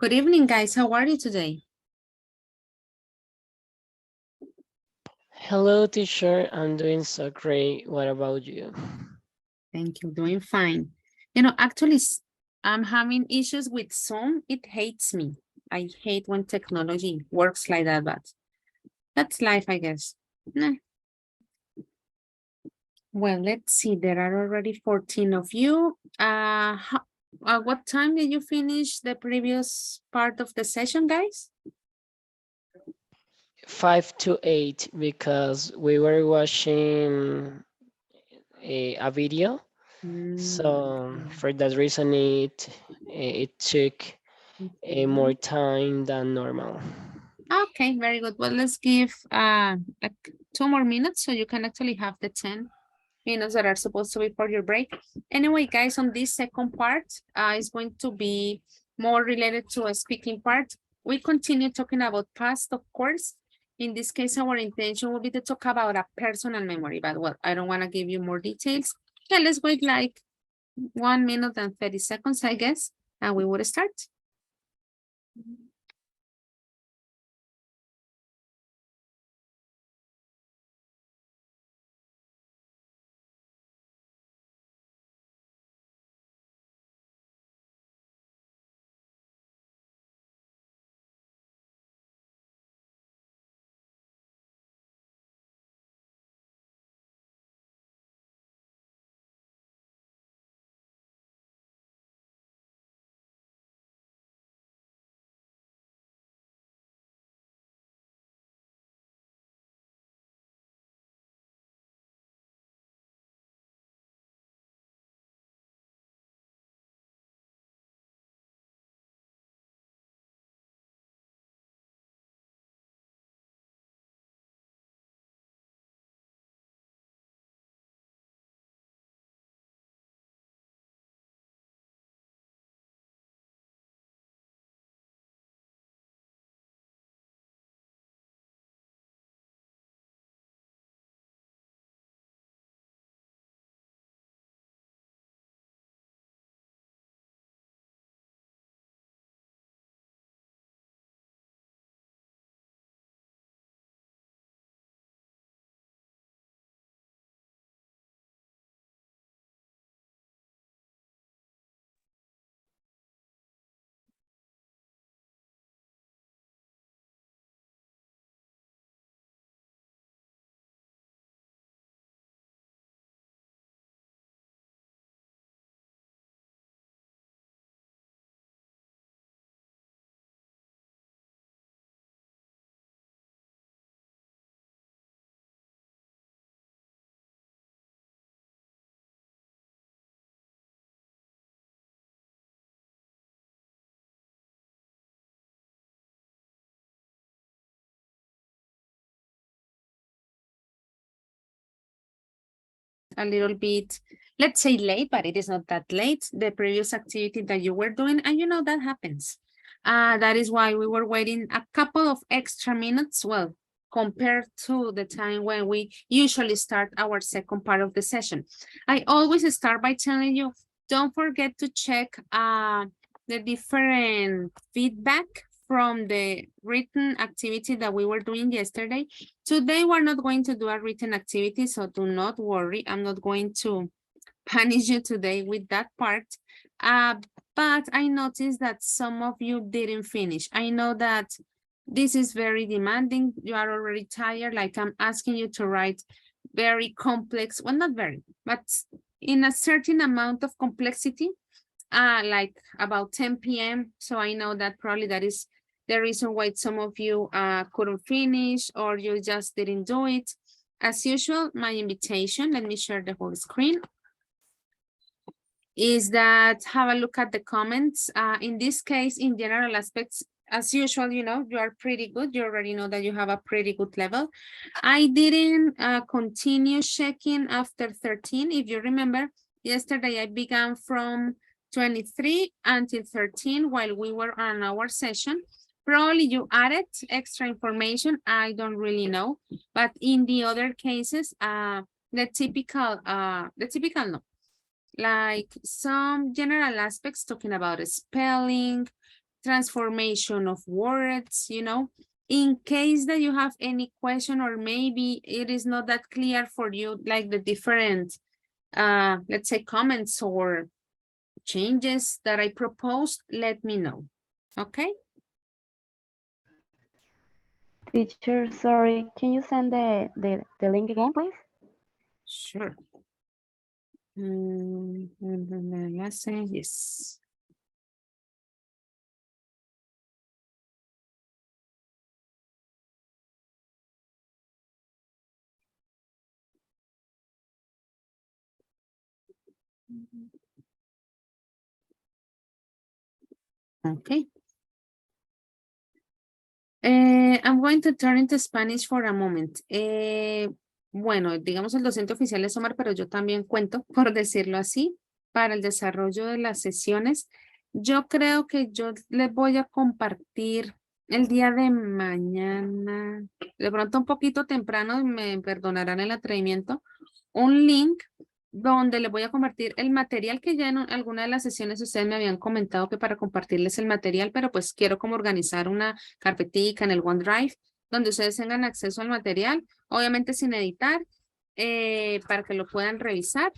Good evening, guys. How are you today? Hello, teacher. I'm doing so great. What about you? Thank you. Doing fine. Actually, I'm having issues with Zoom. It hates me. I hate when technology works like that, but that's life, I guess. Nah. Well, let's see. There are already 14 of you. What time did you finish the previous part of the session, guys? 5 to 8 because we were watching a video. So Mm, for that reason, it took more okay. time than normal. Okay, very good. Well, let's give like 2 more minutes so you can actually have the 10 minutes that are supposed to be for your break. Anyway, guys, on this second part is going to be more related to a speaking part. We continue talking about past, of course. In this case, our intention will be to talk about a personal memory, but well, I don't want to give you more details. Yeah, let's wait like 1 minute and 30 seconds, I guess, and we will start. a little bit, let's say late, but it is not that late, the previous activity that you were doing, and you know that happens. That is why we were waiting a couple of extra minutes, well, compared to the time when we usually start our second part of the session. I always start by telling you, don't forget to check the different feedback from the written activity that we were doing yesterday. Today, we're not going to do a written activity, so do not worry. I'm not going to punish you today with that part. But I noticed that some of you didn't finish. I know that this is very demanding. You are already tired. Like I'm asking you to write very complex, well, not very, but in a certain amount of complexity, like about 10 p.m. So I know that probably that is the reason why some of you couldn't finish or you just didn't do it. As usual, my invitation, let me share the whole screen, is that have a look at the comments. In this case, in general aspects, as usual, you know, you are pretty good. You already know that you have a pretty good level. I didn't continue checking after 13. If you remember, yesterday I began from 23 until 13 while we were on our session. Probably you added extra information. I don't really know. But in the other cases, the typical no, like some general aspects talking about spelling, transformation of words, you know, in case that you have any question or maybe it is not that clear for you, like the different, let's say comments or changes that I proposed, let me know, okay? Teacher, sorry, can you send the link again, please? Sure. Lesson, yes. Okay. I'm going to turn into Spanish for a moment. Bueno, digamos el docente oficial es Omar, pero yo también cuento, por decirlo así, para el desarrollo de las sesiones. Yo creo que yo les voy a compartir el día de mañana, de pronto un poquito temprano, me perdonarán el atrevimiento, un link donde les voy a compartir el material que ya en alguna de las sesiones ustedes me habían comentado que para compartirles el material, pero pues quiero como organizar una carpetica en el OneDrive donde ustedes tengan acceso al material, obviamente sin editar, para que lo puedan revisar.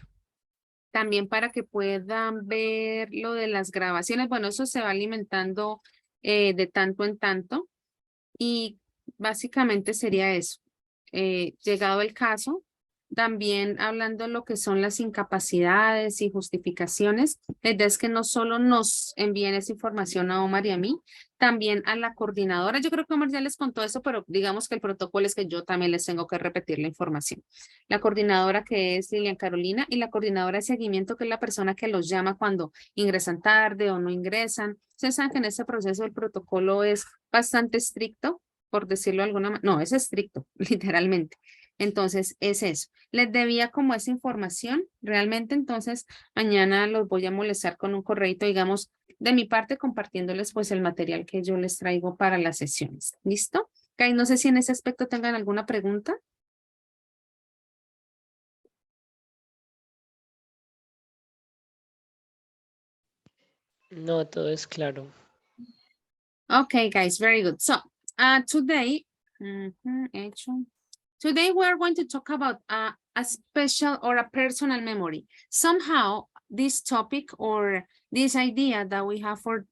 También para que puedan ver lo de las grabaciones. Bueno, eso se va alimentando de tanto en tanto. Y básicamente sería eso. Llegado el caso, también hablando lo que son las incapacidades y justificaciones, la idea es que no solo nos envíen esa información a Omar y a mí, también a la coordinadora. Yo creo que Omar ya les contó eso, pero digamos que el protocolo es que yo también les tengo que repetir la información. La coordinadora que es Lilian Carolina y la coordinadora de seguimiento que es la persona que los llama cuando ingresan tarde o no ingresan. Ustedes saben que en este proceso el protocolo es bastante estricto, por decirlo de alguna manera. No, es estricto, literalmente. Entonces, es eso. Les debía como esa información, realmente, entonces, mañana los voy a molestar con un correito, digamos, de mi parte, compartiéndoles pues el material que yo les traigo para las sesiones. ¿Listo? Ok, no sé si en ese aspecto tengan alguna pregunta. No, todo es claro. Okay, guys, very good. So, today, today we are going to talk about a special or a personal memory. Somehow, this topic or this idea that we have for,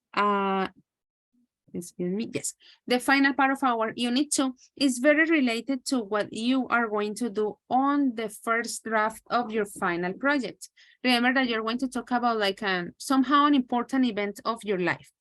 excuse me, yes, the final part of our unit 2 is very related to what you are going to do on the first draft of your final project. Remember that you're going to talk about like somehow an important event of your life.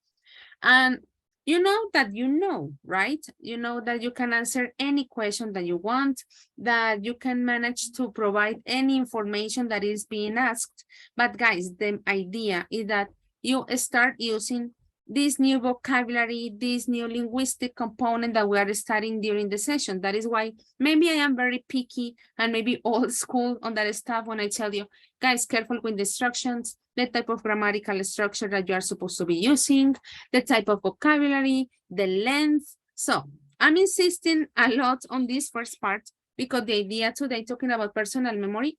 And you know, right? You know that you can answer any question that you want, that you can manage to provide any information that is being asked. But guys, the idea is that you start using this new vocabulary, this new linguistic component that we are studying during the session. That is why maybe I am very picky and maybe old school on that stuff when I tell you, guys, careful with the instructions, the type of grammatical structure that you are supposed to be using, the type of vocabulary, the length. So I'm insisting a lot on this first part because the idea today talking about personal memory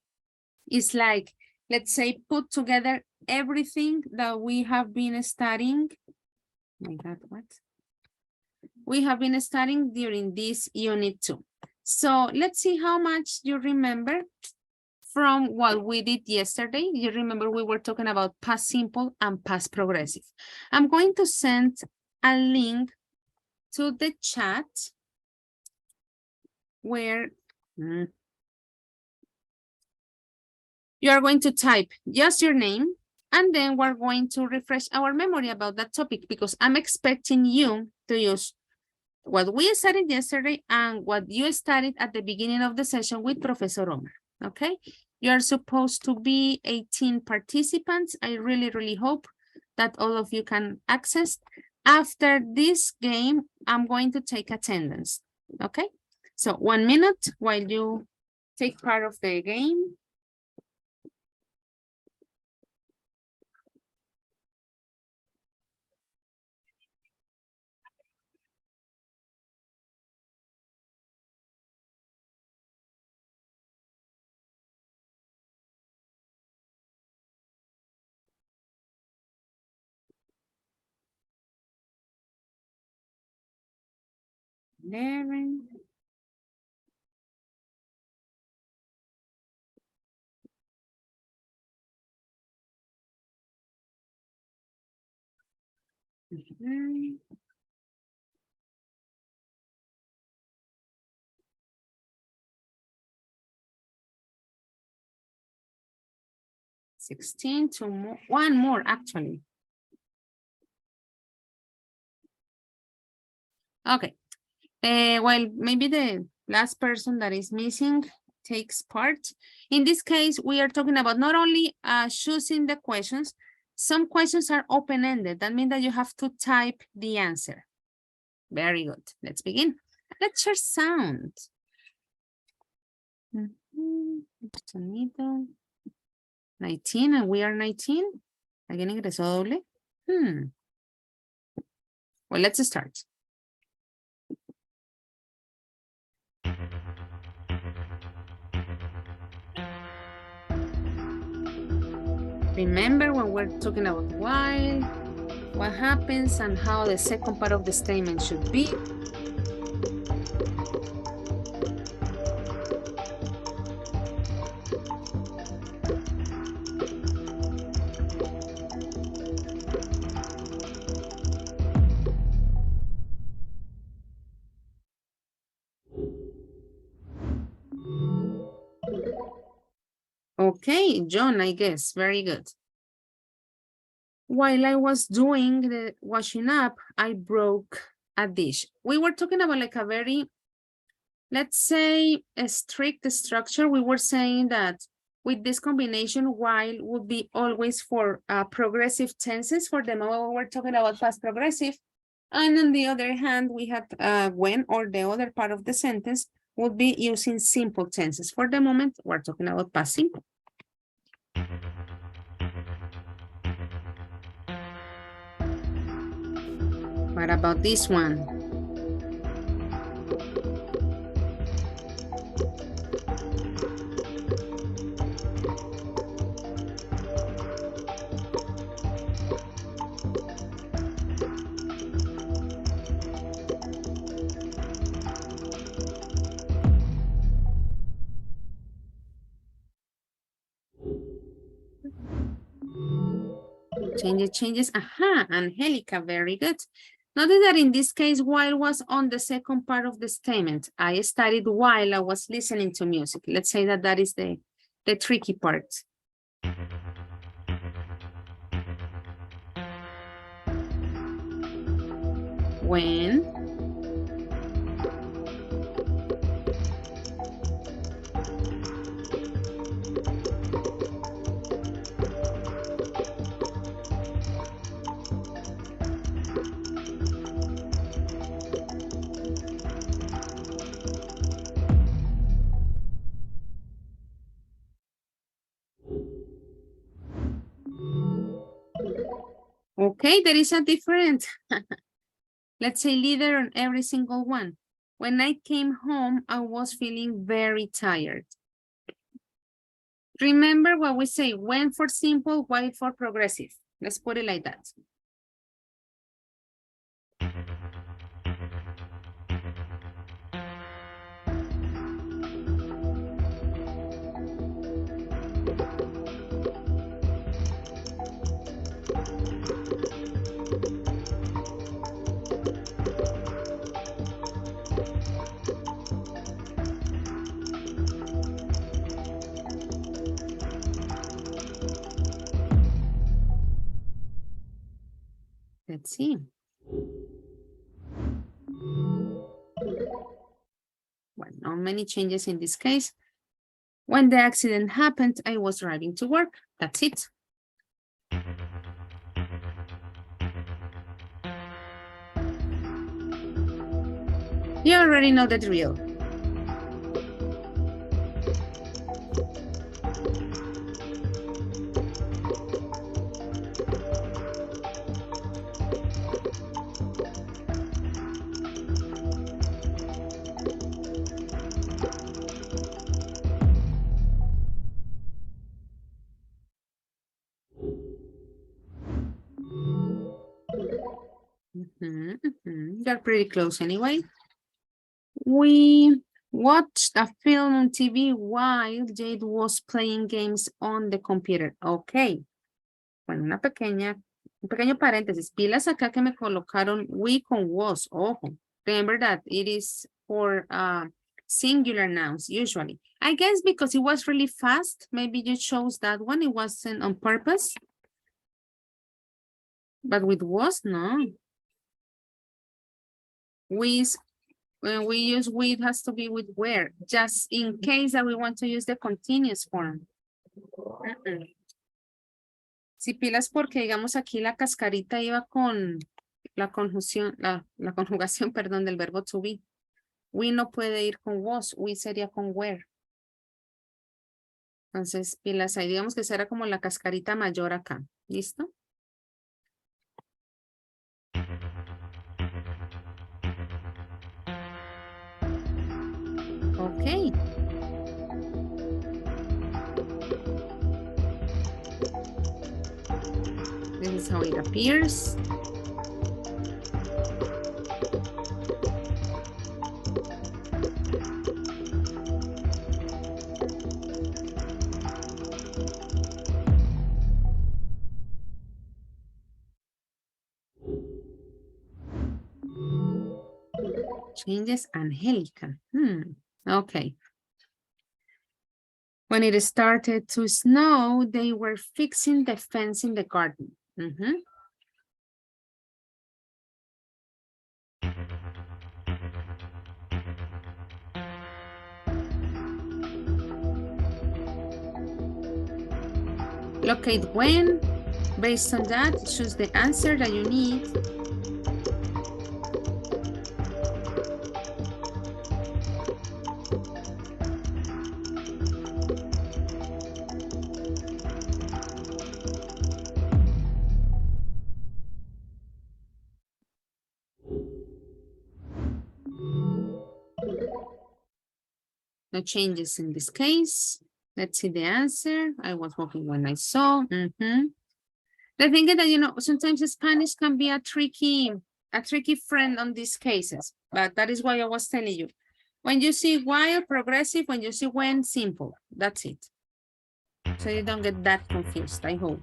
is like, let's say, put together everything that we have been studying. My God, what? We have been studying during this unit 2. So let's see how much you remember from what we did yesterday. You remember we were talking about past simple and past progressive. I'm going to send a link to the chat where you are going to type just your name, and then we're going to refresh our memory about that topic because I'm expecting you to use what we studied yesterday and what you studied at the beginning of the session with Professor Omar, okay? You're supposed to be 18 participants. I really, really hope that all of you can access. After this game, I'm going to take attendance, okay? So 1 minute while you take part of the game. Eleven. Mhm. 16 to more, one more actually. Okay. Well, maybe the last person that is missing takes part. In this case, we are talking about not only choosing the questions, some questions are open-ended. That means that you have to type the answer. Very good. Let's begin. Let's share sound. Sonido. 19, and we are 19. ¿Alguien ingresó doble? Well, let's start. Remember when we're talking about while, what happens and how the second part of the statement should be. Okay, John, I guess. Very good. While I was doing the washing up, I broke a dish. We were talking about like a very, let's say, a strict structure. We were saying that with this combination, while would be always for progressive tenses. For the moment, we're talking about past progressive. And on the other hand, we had when, or the other part of the sentence would be using simple tenses. For the moment, we're talking about past simple. What about this one? Changes. Aha, Angelica, very good. Notice that in this case, while was on the second part of the statement. I studied while I was listening to music. Let's say that that is the tricky part. When. Okay, there is a different, let's say leader on every single one. When I came home, I was feeling very tired. Remember what we say, when for simple, why for progressive. Let's put it like that. Let's see. Well, not many changes in this case. When the accident happened, I was driving to work. That's it. You already know the drill. You're pretty close anyway. We watched a film on TV while Jade was playing games on the computer. Okay. Bueno, un pequeño paréntesis. Pilas acá que me colocaron we con was. Ojo. Remember that it is for singular nouns usually. I guess because it was really fast, maybe you chose that one. It wasn't on purpose. But with was, no. When we use we, it has to be with where, just in case that we want to use the continuous form. Si pilas porque digamos aquí la cascarita iba con la conjugación, la conjugación, perdón, del verbo to be. We no puede ir con was, we sería con where. Entonces, pilas ahí, digamos que será como la cascarita mayor acá. ¿Listo? Ok. This is how it appears. Changes Angelica. Okay. When it started to snow, they were fixing the fence in the garden. Locate when. Based on that, choose the answer that you need. No changes in this case. Let's see the answer. I was walking when I saw. The thing is that, you know, sometimes Spanish can be a tricky friend on these cases, but that is why I was telling you. When you see while, progressive, when you see when, simple. That's it. So you don't get that confused, I hope.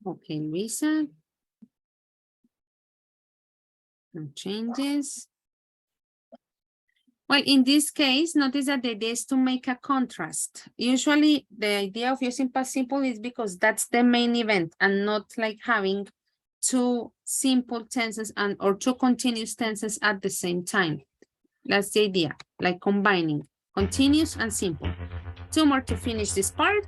Okay, Luisa. No changes. Well, in this case, notice that the idea is to make a contrast. Usually, the idea of using past simple is because that's the main event and not like having two simple tenses and or two continuous tenses at the same time. That's the idea, like combining continuous and simple. Two more to finish this part.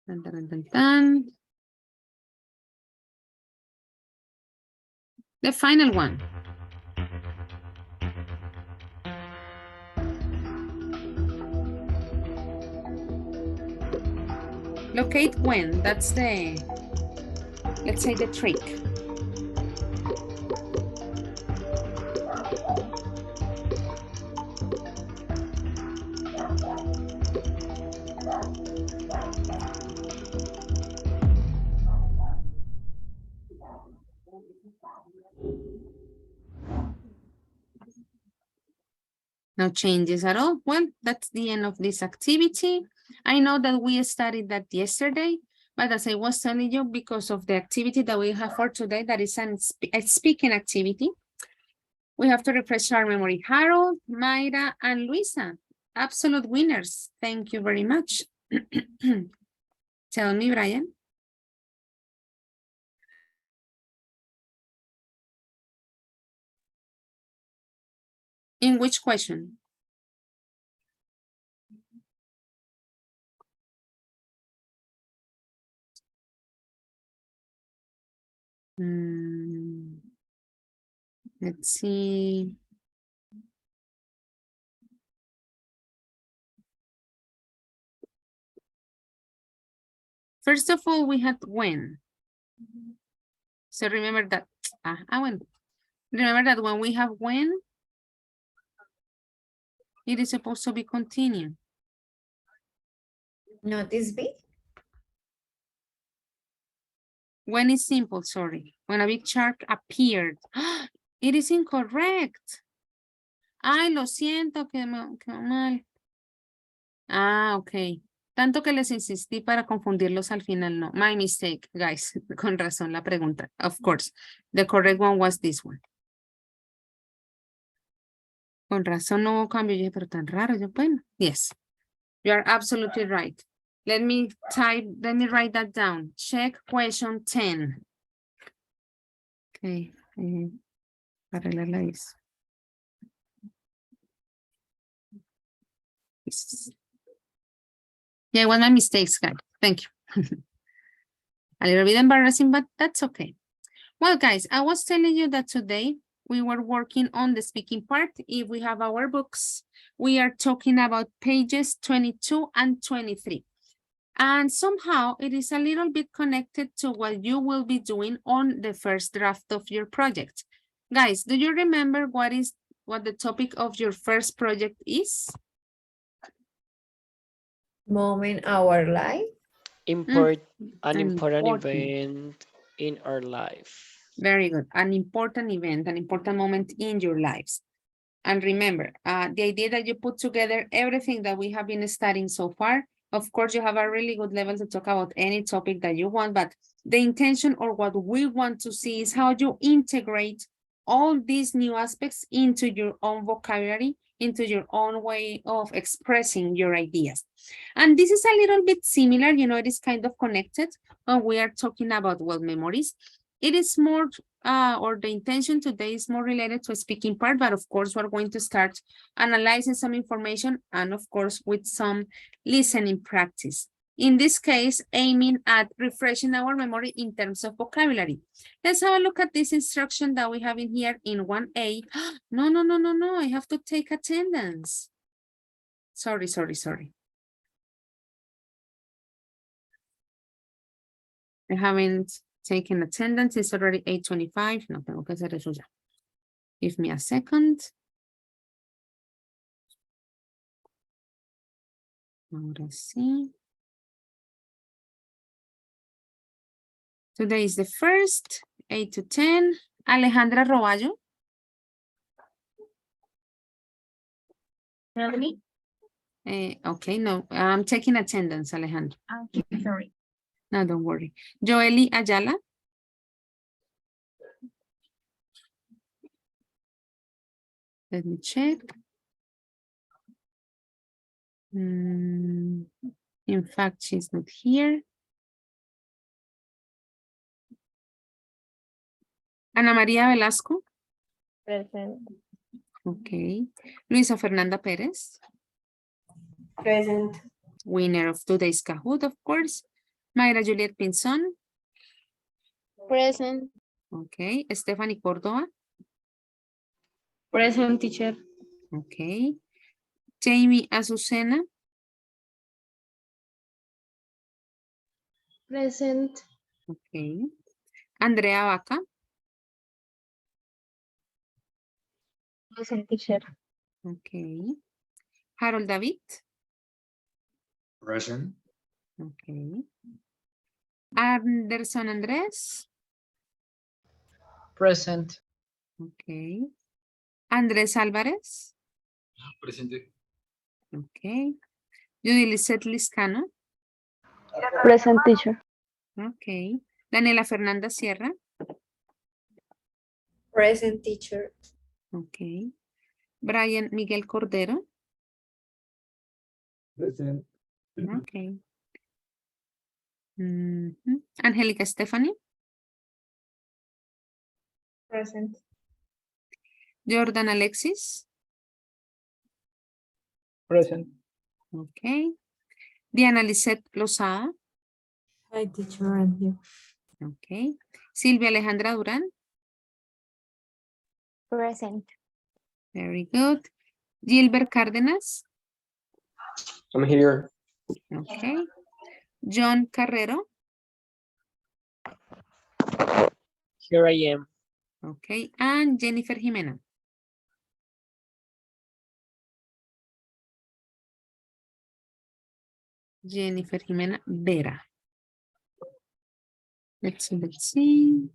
Dun, dun, dun, dun. The final one. Locate when, that's the, let's say the trick. No changes at all. Well, that's the end of this activity. I know that we studied that yesterday, but as I was telling you, because of the activity that we have for today, that is a speaking activity, we have to refresh our memory. Harold, Mayra, and Luisa, absolute winners. Thank you very much. Tell me, Brian. In which question? Let's see. First of all, we had when. So remember that. When. Remember that when we have when, it is supposed to be continued. Not this big? When is simple, sorry. When a big shark appeared. It is incorrect. Ay, lo siento, que mal. Ok. Tanto que les insistí para confundirlos al final, no. My mistake, guys. Con razón la pregunta. Of course. The correct one was this one. Con razón no hubo cambio. Yo dije, pero tan raro. Yo, bueno, yes. You are absolutely right. Let me write that down. Check question 10. Okay. Arreglarla eso. Yeah, one of my mistakes, guys. Thank you. A little bit embarrassing, but that's okay. Well, guys, I was telling you that today we were working on the speaking part. If we have our books, we are talking about pages 22 and 23. And somehow it is a little bit connected to what you will be doing on the first draft of your project. Guys, do you remember what the topic of your first project is? Moment our life. An important event in our life. Very good. An important event, an important moment in your lives. And remember, the idea that you put together everything that we have been studying so far. Of course, you have a really good level to talk about any topic that you want, but the intention or what we want to see is how you integrate all these new aspects into your own vocabulary, into your own way of expressing your ideas. And this is a little bit similar, you know, it is kind of connected when we are talking about, well, memories. It is more, or the intention today is more related to a speaking part, but of course, we're going to start analyzing some information and of course, with some listening practice. In this case, aiming at refreshing our memory in terms of vocabulary. Let's have a look at this instruction that we have in here in 1A. No, I have to take attendance. Sorry. I haven't taken attendance. It's already 8:25. No, tengo que hacer eso ya. Give me a second. Ahora sí. Today is the first, 8 to 10. Alejandra Roballo. Me? Okay, no, I'm taking attendance, Alejandra. Okay, sorry. No, don't worry. Joely Ayala. Let me check. In fact, she's not here. Ana María Velasco. Present. Okay. Luisa Fernanda Pérez. Present. Winner of today's Kahoot, of course. Mayra Juliet Pinzón. Present. Okay. Stephanie Córdoba. Present, teacher. Okay. Jamie Azucena. Present. Okay. Andrea Vaca. Present, teacher. Okay. Harold David. Present. Okay. Anderson Andrés. Present. Okay. Andrés Álvarez. Presente. Okay. Judy Lizette Liscano. Present, teacher. Okay. Daniela Fernanda Sierra. Present, teacher. Okay. Brian Miguel Cordero. Present. Okay. Angélica Stephanie. Present. Jordan Alexis. Present. Okay. Diana Lisette Lozada. Hi, teacher, I'm here. Okay. Silvia Alejandra Durán. Present. Very good. Gilbert Cárdenas. I'm here. Okay. John Carrero. Here I am. Okay. And Jennifer Jimena. Jennifer Jimena Vera. Let's see.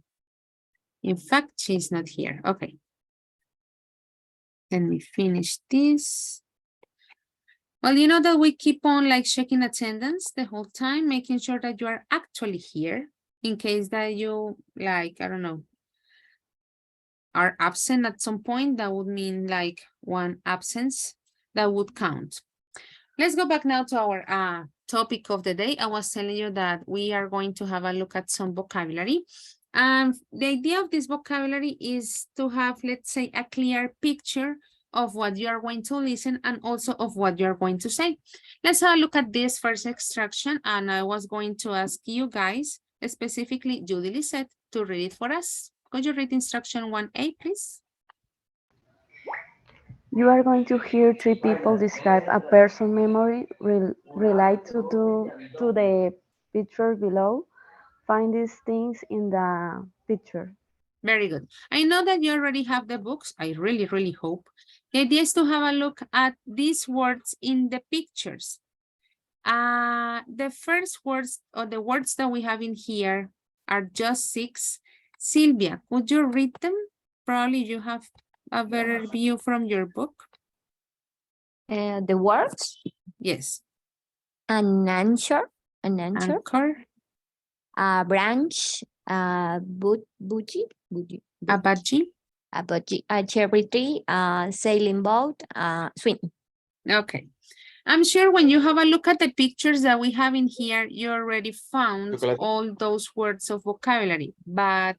In fact, she's not here. Okay. Let me finish this. Well, you know that we keep on like checking attendance the whole time, making sure that you are actually here in case that you like, I don't know, are absent at some point. That would mean like one absence that would count. Let's go back now to our topic of the day. I was telling you that we are going to have a look at some vocabulary. The idea of this vocabulary is to have, let's say, a clear picture of what you are going to listen and also of what you're going to say. Let's have a look at this first extraction, and I was going to ask you guys, specifically Judy Lisette, to read it for us. Could you read instruction 1A, please? You are going to hear three people describe a person's memory relate to the picture below. Find these things in the picture. Very good. I know that you already have the books. I really, really hope. The idea is to have a look at these words in the pictures. The first words or the words that we have in here are just 6. Sylvia, could you read them? Probably you have a better view from your book. The words, Yes. an answer, Anchor, a branch, a budgie, a budgie. a cherry tree, a sailing boat, a swing. Okay. I'm sure when you have a look at the pictures that we have in here, you already found all those words of vocabulary. But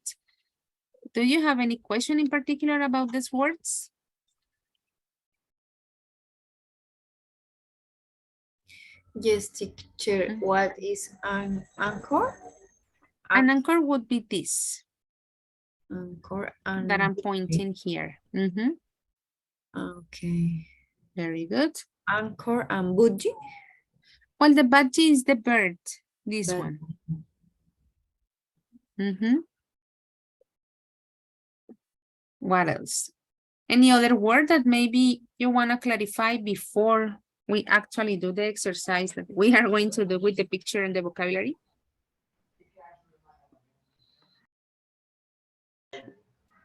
do you have any question in particular about these words? Yes, teacher. What is an anchor? An anchor would be this Anchor and that I'm pointing here. okay. Very good. Anchor and budgie. Well, the budgie is the bird, this But- one. What else? Any other word that maybe you want to clarify before we actually do the exercise that we are going to do with the picture and the vocabulary?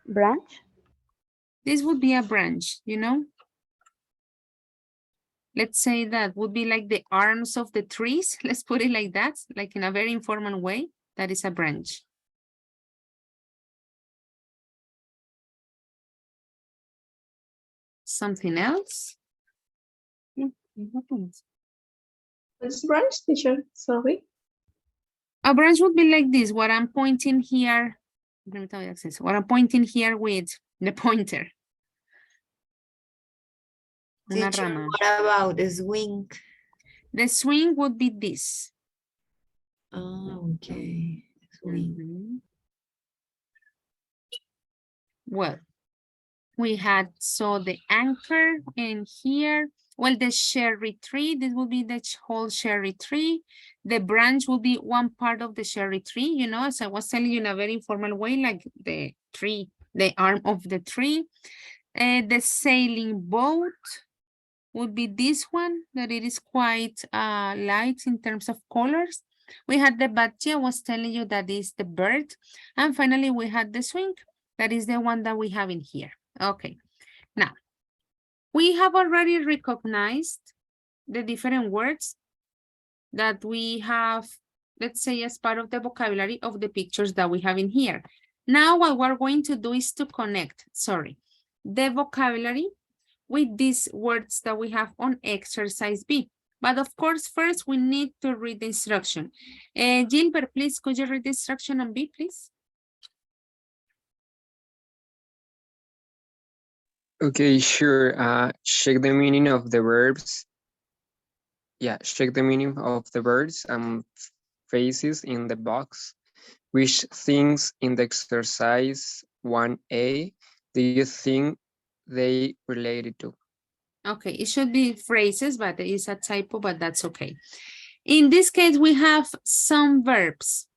Branch? This would be a branch, you know? Let's say that would be like the arms of the trees. Let's put it like that, like in a very informal way. That is a branch. Something else? What's branch, teacher? Sorry. A branch would be like this, what I'm pointing here. What I'm pointing here with the pointer. Una Teacher, rama. what about the swing? The swing would be this. Oh, okay. Swing. Mhm. Well, we had, so the anchor in here, well, the cherry tree, this will be the whole cherry tree. The branch will be one part of the cherry tree, you know, as I was telling you in a very informal way, like the tree, the arm of the tree. The sailing boat would be this one, that it is quite light in terms of colors. We had the budgie, I was telling you that is the bird. And finally, we had the swing, that is the one that we have in here. Okay, now, we have already recognized the different words that we have, let's say, as part of the vocabulary of the pictures that we have in here. Now, what we're going to do is to connect, the vocabulary with these words that we have on exercise B. But of course, first we need to read the instruction. Gilbert, please, could you read the instruction on B, please? Okay, sure. Check the meaning of the verbs. Yeah, check the meaning of the words and phrases in the box. Which things in the exercise 1A do you think they related to? Okay, it should be phrases, but there is a typo, but that's okay. In this case, we have some verbs: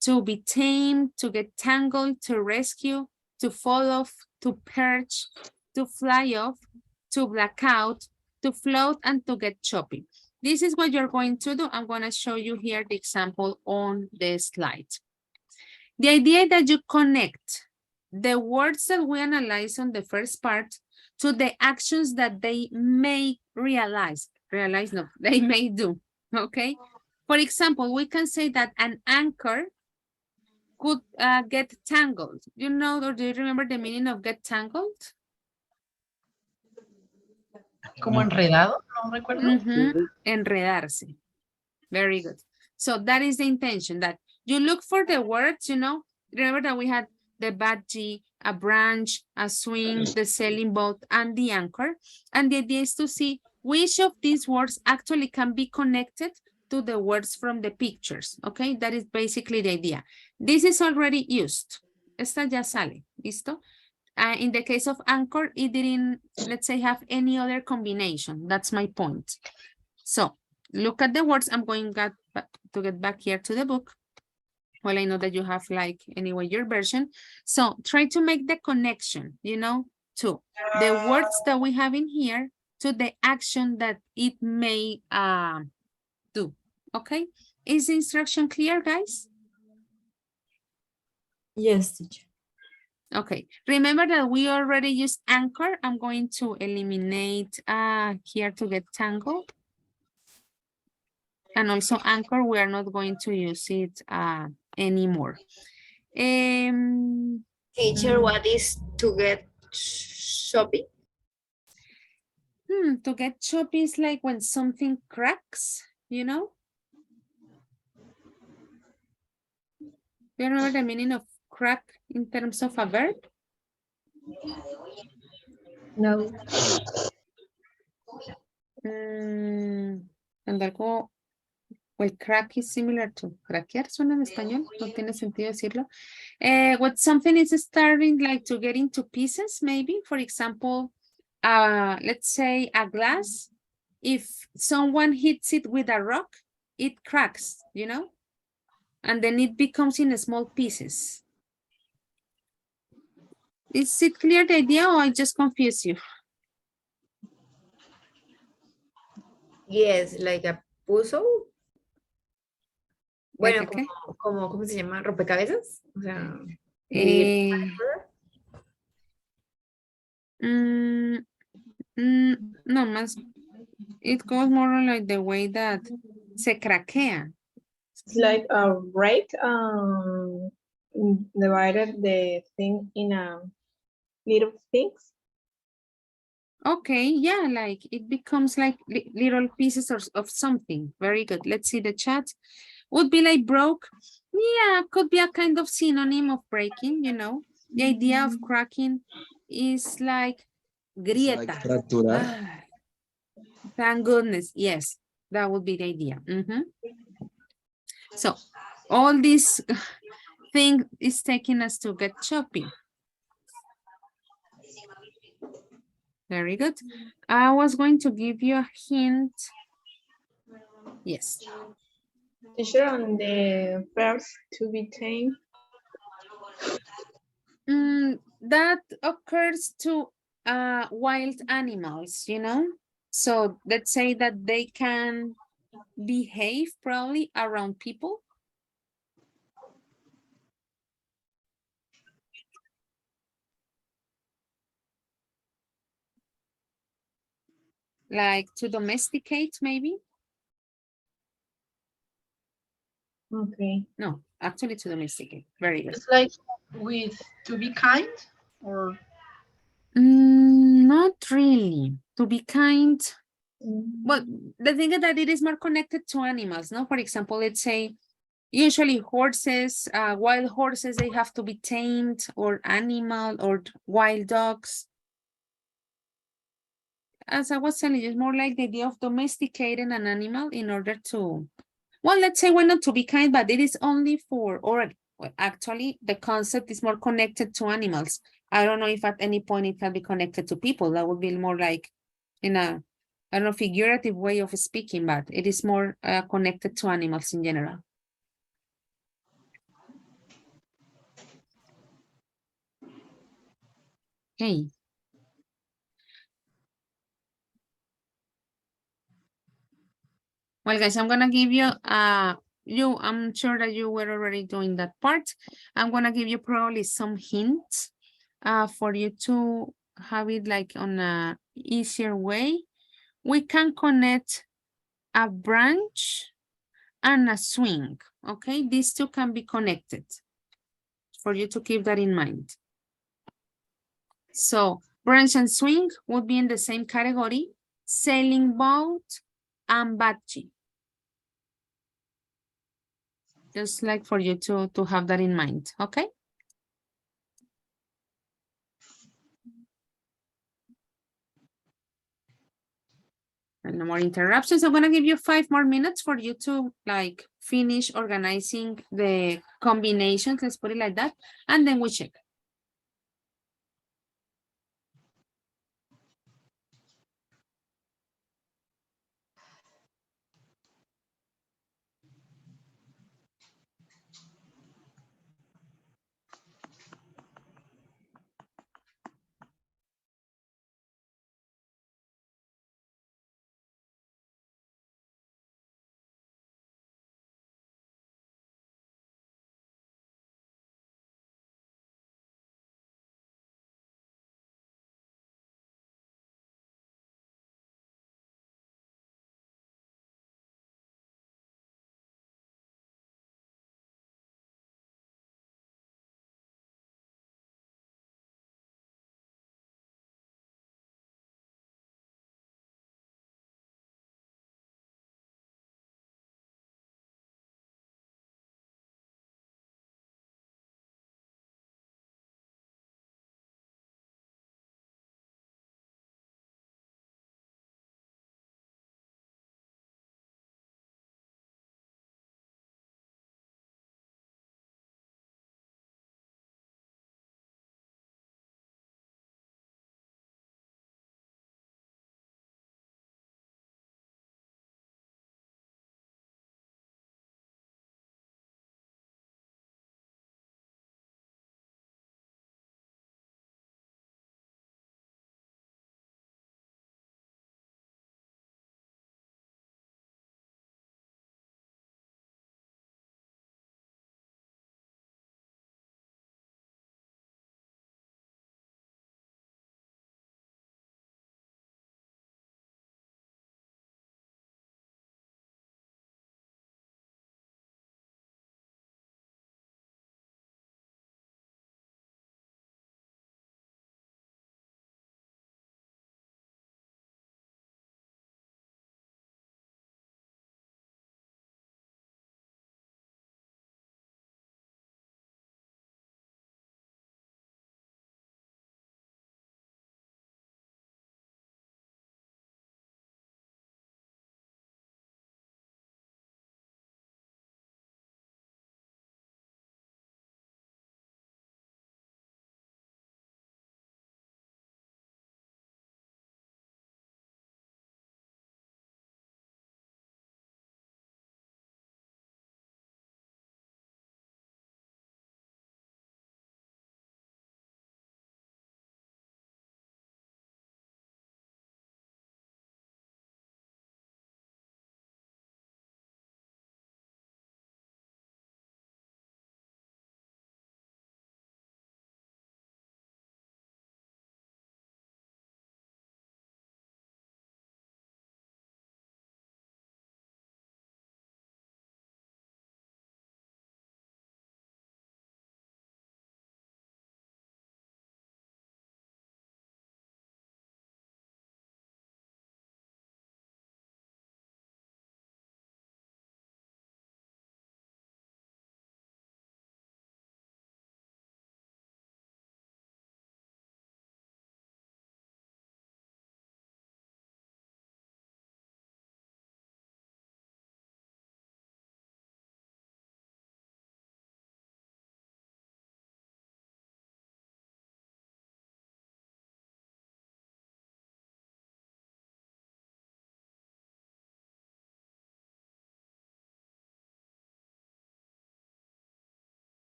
to be tamed, to get tangled, to rescue, to fall off, to perch, to fly off, to black out, to float, and to get choppy. This is what you're going to do. I'm going to show you here the example on the slide. The idea that you connect the words that we analyze on the first part to the actions that they may realize. No, they may do, okay? For example, we can say that an anchor could get tangled. You know, or do you remember the meaning of get tangled? Como enredado, no recuerdo. Enredarse. Very good. So that is the intention, that you look for the words, you know. Remember that we had the budgie, a branch, a swing, the sailing boat, and the anchor. And the idea is to see which of these words actually can be connected to the words from the pictures, okay? That is basically the idea. This is already used. Esta ya sale, ¿listo? In the case of anchor, it didn't, let's say, have any other combination. That's my point. So look at the words. I'm going to get back here to the book. Well, I know that you have, like, anyway, your version. So try to make the connection, you know, to the words that we have in here to the action that it may do. Okay? Is the instruction clear, guys? Yes, teacher. Okay. Remember that we already used anchor. I'm going to eliminate here to get tangled. And also anchor, we are not going to use it anymore. Teacher, what is to get shopping? To get choppy is like when something cracks, you know? Do you remember the meaning of crack in terms of a verb? No. Andar como, well, crack is similar to craquear, suena en español, no tiene sentido decirlo. What something is starting like to get into pieces, maybe, for example, let's say a glass, if someone hits it with a rock, it cracks, you know, and then it becomes in small pieces. Is it clear the idea or I just confuse you? Yes, like a puzzle. Like Bueno, a qué? ¿cómo se llama? ¿Rompecabezas? O sea, dividir. Eh, mm, no, más, it goes more like the way that se craquea. It's like a break, divided the thing in a little things. Okay, yeah, like it becomes like little pieces of something. Very good. Let's see the chat. Would be like broke. Yeah, could be a kind of synonym of breaking, you know. The idea of cracking is like grieta. Fracturar. Ah, thank goodness. Yes, that would be the idea. So all this thing is taking us to get shopping. Very good. I was going to give you a hint. Yes. Teacher, on the first to be tamed. That occurs to wild animals, you know? So let's say that they can behave probably around people. Like to domesticate, maybe? Okay. No, actually to domesticate. Very good. It's like with to be kind or Not really. To be kind. Well, the thing is that it is more connected to animals, no? For example, let's say usually horses, wild horses, they have to be tamed, or animal or wild dogs. As I was telling you, it's more like the idea of domesticating an animal in order to, well, let's say, well, not to be kind, but it is only for, or well, actually the concept is more connected to animals. I don't know if at any point it can be connected to people. That would be more like in a, I don't know, figurative way of speaking, but it is more connected to animals in general. Okay. Well, guys, I'm gonna give you I'm sure that you were already doing that part. I'm gonna give you probably some hints for you to have it like on a easier way. We can connect a branch and a swing. Okay, these two can be connected for you to keep that in mind. So branch and swing would be in the same category, sailing boat and bungee. Just like for you to have that in mind, okay? And no more interruptions. I'm gonna give you 5 more minutes for you to like finish organizing the combinations, let's put it like that, and then we check.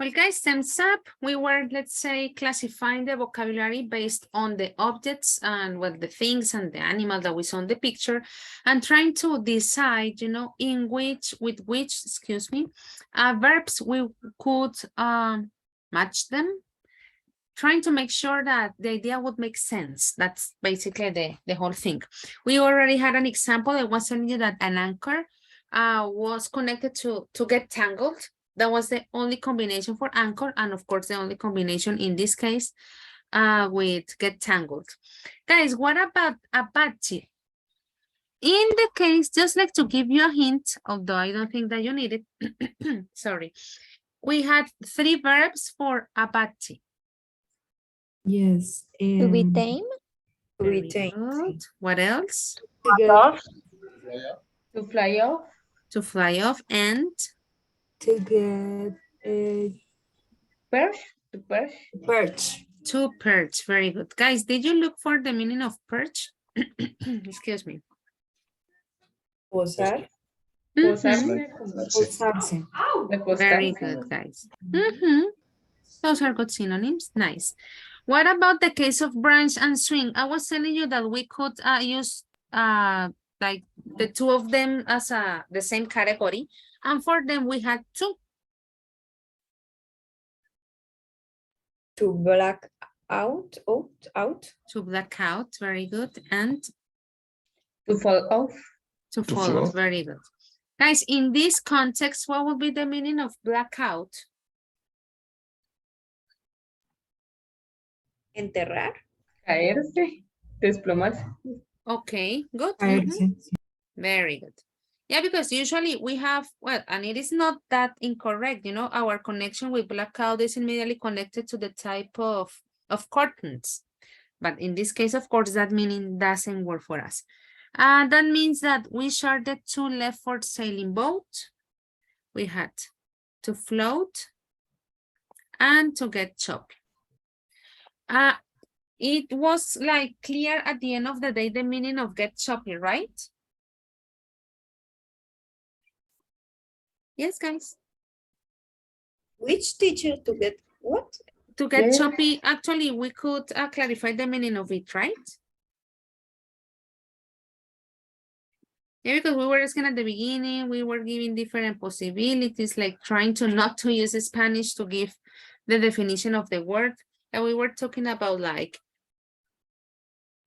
Well, guys, thumbs up. We were, let's say, classifying the vocabulary based on the objects and well, the things and the animal that we saw in the picture, and trying to decide, you know, with which, excuse me, verbs we could match them. Trying to make sure that the idea would make sense. That's basically the whole thing. We already had an example. I was telling you that an anchor was connected to get tangled. That was the only combination for anchor, and of course the only combination in this case with get tangled. Guys, what about Apache? In the case, just like to give you a hint, although I don't think that you need it, sorry, we had 3 verbs for Apache. Yes. To be tame. To Very be tame. good. What else? To get, To fly off. To fly off and to get Perch. To perch. perch. to perch. Very good. Guys, did you look for the meaning of perch? Excuse me. Posar. Mhm. Posarse. Very good, guys. Those are good synonyms. Nice. What about the case of branch and swing? I was telling you that we could use like the 2 of them as the same category, and for them we had 2. To black out. To black out, very good, and To fall off. to fall off, very good. Guys, in this context, what would be the meaning of blackout? Enterrar. Caerse. Desplomarse. Okay, good. Caerse. Very good. Yeah, because usually we have, well, and it is not that incorrect, you know, our connection with blackout is immediately connected to the type of curtains. But in this case, of course, that meaning doesn't work for us. That means that we shared the 2 left for sailing boat. We had to float and to get choppy. It was like clear at the end of the day, the meaning of get choppy, right? Yes, guys. Which teacher to get what? To get Yes. choppy, actually, we could clarify the meaning of it, right? Yeah, because we were asking at the beginning, we were giving different possibilities, like trying to not to use Spanish to give the definition of the word. And we were talking about like,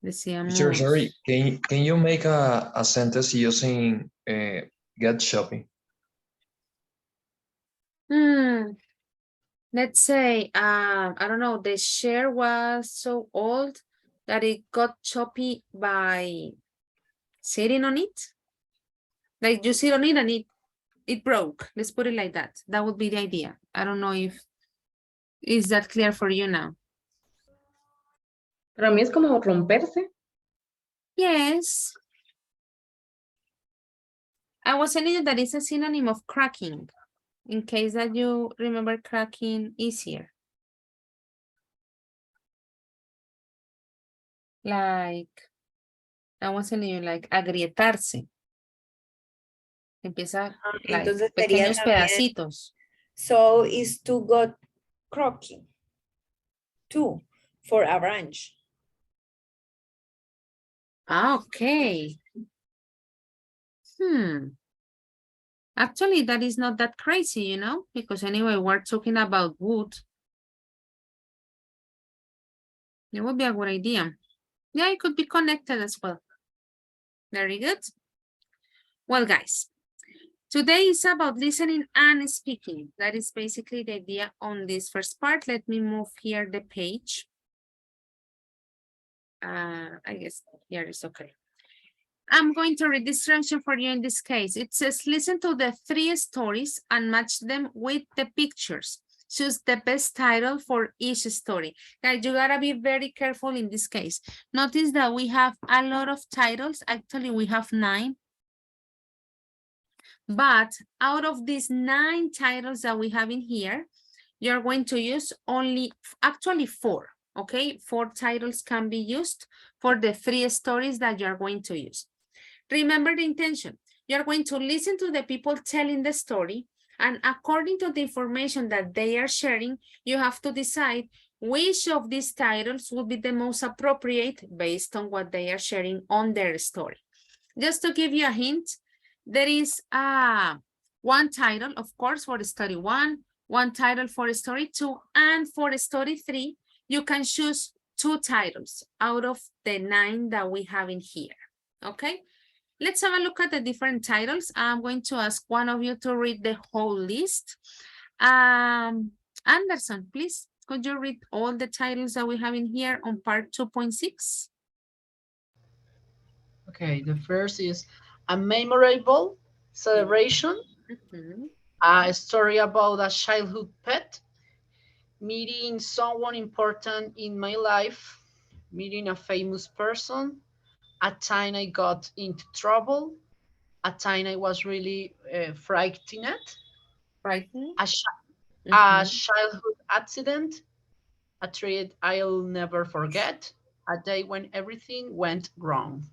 Teacher, sorry, can you make a sentence using get shopping? Let's say, I don't know, the chair was so old that it got choppy by sitting on it. Like you sit on it and it broke. Let's put it like that. That would be the idea. I don't know if, is that clear for you now? Para mí es como romperse. Yes. I was telling you that it's a synonym of cracking, in case that you remember cracking easier. Like, I was telling you, like, agrietarse. Empieza, like, Entonces sería pequeños también, pedacitos. so is to got croaking. 2 for a branch. Okay. Actually, that is not that crazy, you know, because anyway, we're talking about wood. It would be a good idea. Yeah, it could be connected as well. Very good. Well, guys, today is about listening and speaking. That is basically the idea on this first part. Let me move here the page. I guess here is okay. I'm going to read the instruction for you in this case. It says, listen to the 3 stories and match them with the pictures. Choose the best title for each story. Guys, you gotta be very careful in this case. Notice that we have a lot of titles. Actually, we have 9. But out of these 9 titles that we have in here, you're going to use only, actually 4. Okay, 4 titles can be used for the 3 stories that you're going to use. Remember the intention. You're going to listen to the people telling the story, And according to the information that they are sharing, you have to decide which of these titles would be the most appropriate based on what they are sharing on their story. Just to give you a hint, there is one title, of course, for story 1, one title for story 2, and for story 3, you can choose 2 titles out of the 9 that we have in here, okay? Let's have a look at the different titles. I'm going to ask one of you to read the whole list. Anderson, please, could you read all the titles that we have in here on part 2.6? Okay, the first is a memorable celebration, Mhm. a story about a childhood pet, meeting someone important in my life, meeting a famous person, a time I got into trouble, a time I was really frightened, Frightened? a Mhm. childhood accident, a trip I'll never forget, a day when everything went wrong.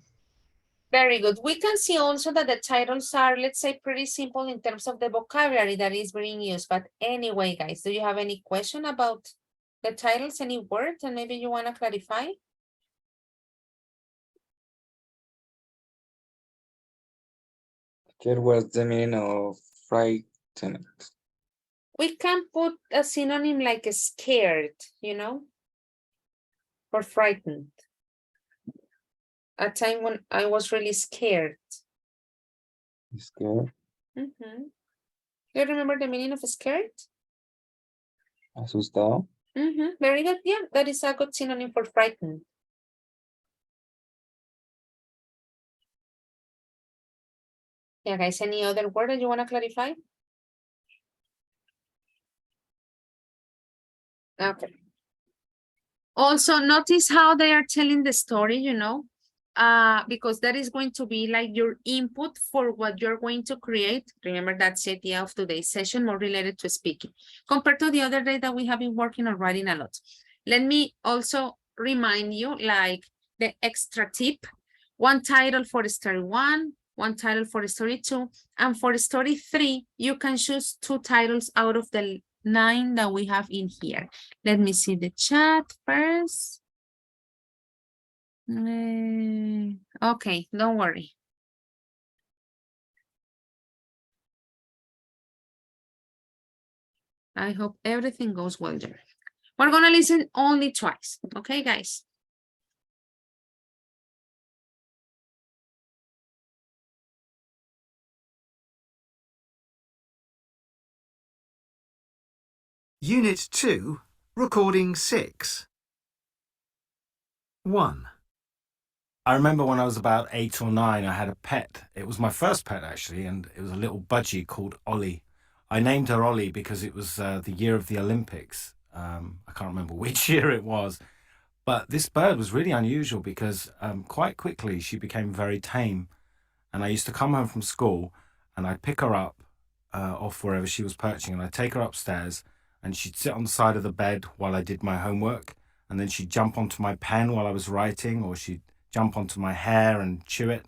Very good. We can see also that the titles are, let's say, pretty simple in terms of the vocabulary that is being used. But anyway, guys, do you have any question about the titles, any word, and maybe you want to clarify? What was the meaning of frightened? We can put a synonym like scared, you know, or frightened. A time when I was really scared. Scared, Do you remember the meaning of scared? asustado, Very good. Yeah, that is a good synonym for frightened. Yeah, guys, any other word that you want to clarify? Okay. Also, notice how they are telling the story, you know, because that is going to be like your input for what you're going to create. Remember, that's the idea of today's session, more related to speaking, compared to the other day that we have been working on writing a lot. Let me also remind you, like, the extra tip, one title for story 1, one title for story 2, and for story 3, you can choose 2 titles out of the 9 that we have in here. Let me see the chat first. Okay, don't worry. I hope everything goes well there. We're gonna listen only twice, okay, guys? Unit 2, Recording 6. 1. I remember when I was about 8 or 9, I had a pet. It was my first pet, actually, and it was a little budgie called Ollie. I named her Ollie because it was the year of the Olympics. I can't remember which year it was. But this bird was really unusual because quite quickly she became very tame. And I used to come home from school and I'd pick her up off wherever she was perching, and I'd take her upstairs and she'd sit on the side of the bed while I did my homework, and then she'd jump onto my pen while I was writing, or she'd jump onto my hair and chew it.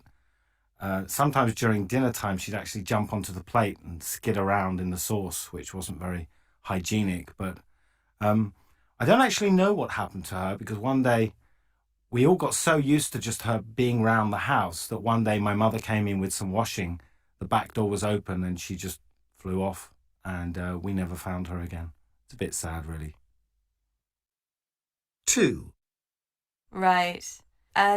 Sometimes during dinner time, she'd actually jump onto the plate and skid around in the sauce, which wasn't very hygienic. But I don't actually know what happened to her, because one day we all got so used to just her being around the house that one day my mother came in with some washing, the back door was open and she just flew off, and we never found her again. It's a bit sad, really. 2. Right.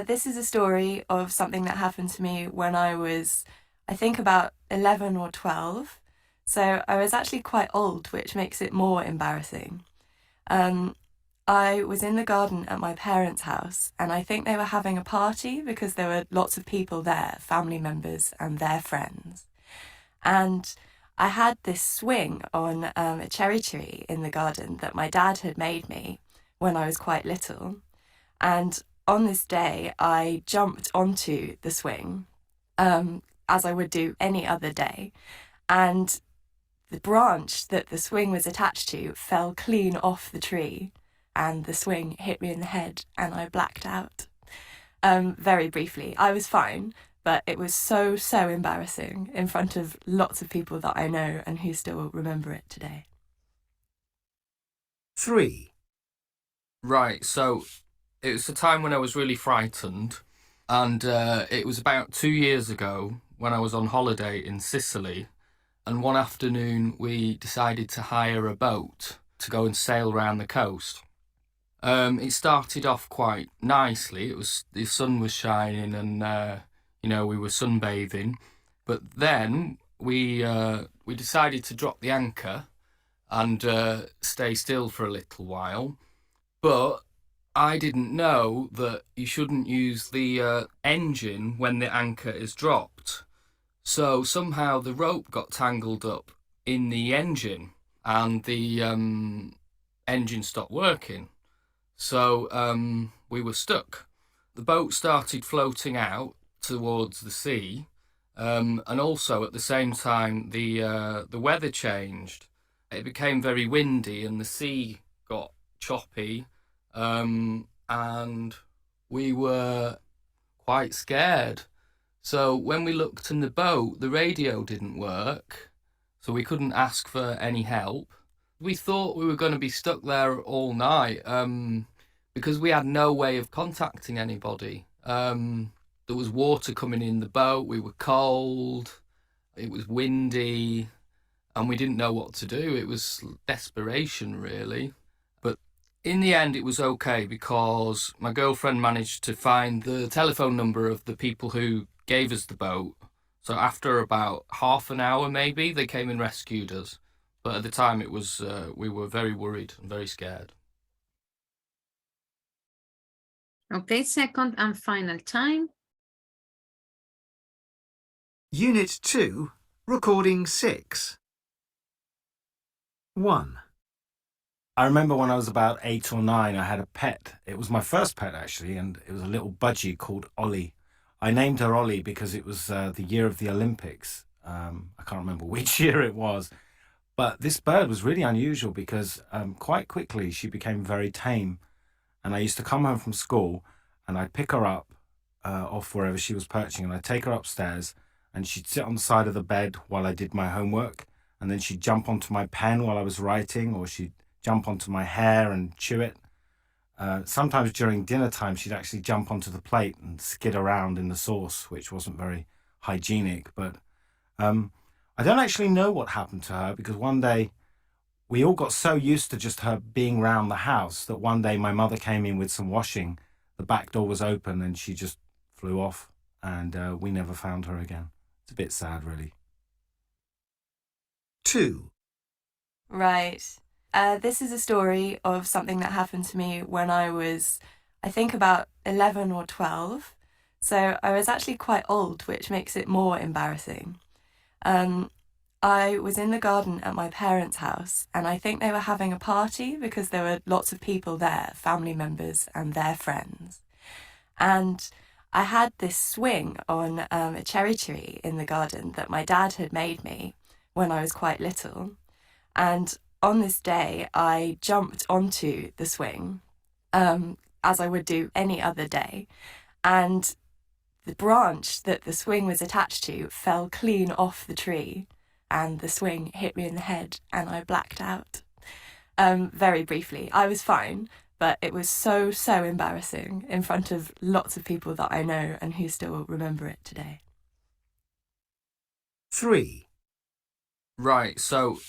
This is a story of something that happened to me when I was, I think, about 11 or 12. So I was actually quite old, which makes it more embarrassing. I was in the garden at my parents' house, and I think they were having a party because there were lots of people there, family members and their friends. And I had this swing on a cherry tree in the garden that my dad had made me when I was quite little. And on this day, I jumped onto the swing, as I would do any other day. And the branch that the swing was attached to fell clean off the tree, and the swing hit me in the head and I blacked out. Very briefly. I was fine, but it was so, so embarrassing in front of lots of people that I know and who still remember it today. 3. Right, so it was a time when I was really frightened, and it was about 2 years ago when I was on holiday in Sicily, and one afternoon we decided to hire a boat to go and sail around the coast. It started off quite nicely. The sun was shining, and we were sunbathing. But then we decided to drop the anchor and stay still for a little while. But I didn't know that you shouldn't use the engine when the anchor is dropped. So somehow the rope got tangled up in the engine, and the engine stopped working. So we were stuck. The boat started floating out towards the sea, and also at the same time the weather changed. It became very windy and the sea got choppy, and we were quite scared. So when we looked in the boat, the radio didn't work, so we couldn't ask for any help. We thought we were going to be stuck there all night because we had no way of contacting anybody. There was water coming in the boat, we were cold, it was windy, and we didn't know what to do. It was desperation, really. But in the end, it was okay because my girlfriend managed to find the telephone number of the people who gave us the boat. So after about half an hour, maybe, they came and rescued us. But at the time, it was we were very worried and very scared. Okay, second and final time. Unit 2, Recording 6. 1. I remember when I was about 8 or 9, I had a pet. It was my first pet, actually, and it was a little budgie called Ollie. I named her Ollie because it was the year of the Olympics. I can't remember which year it was. But this bird was really unusual because quite quickly she became very tame. And I used to come home from school and I'd pick her up off wherever she was perching, and I'd take her upstairs and she'd sit on the side of the bed while I did my homework. And then she'd jump onto my pen while I was writing, or she'd jump onto my hair and chew it. Sometimes during dinner time, she'd actually jump onto the plate and skid around in the sauce, which wasn't very hygienic. But I don't actually know what happened to her, because one day we all got so used to just her being around the house that one day my mother came in with some washing. The back door was open and she just flew off, and we never found her again. It's a bit sad, really. 2. Right. This is a story of something that happened to me when I was, I think, about 11 or 12. So I was actually quite old, which makes it more embarrassing. I was in the garden at my parents' house, and I think they were having a party because there were lots of people there, family members and their friends. And I had this swing on a cherry tree in the garden that my dad had made me when I was quite little. And on this day, I jumped onto the swing, as I would do any other day. And the branch that the swing was attached to fell clean off the tree, and the swing hit me in the head and I blacked out. Very briefly, I was fine, but it was so, so embarrassing in front of lots of people that I know and who still remember it today. 3. Right, so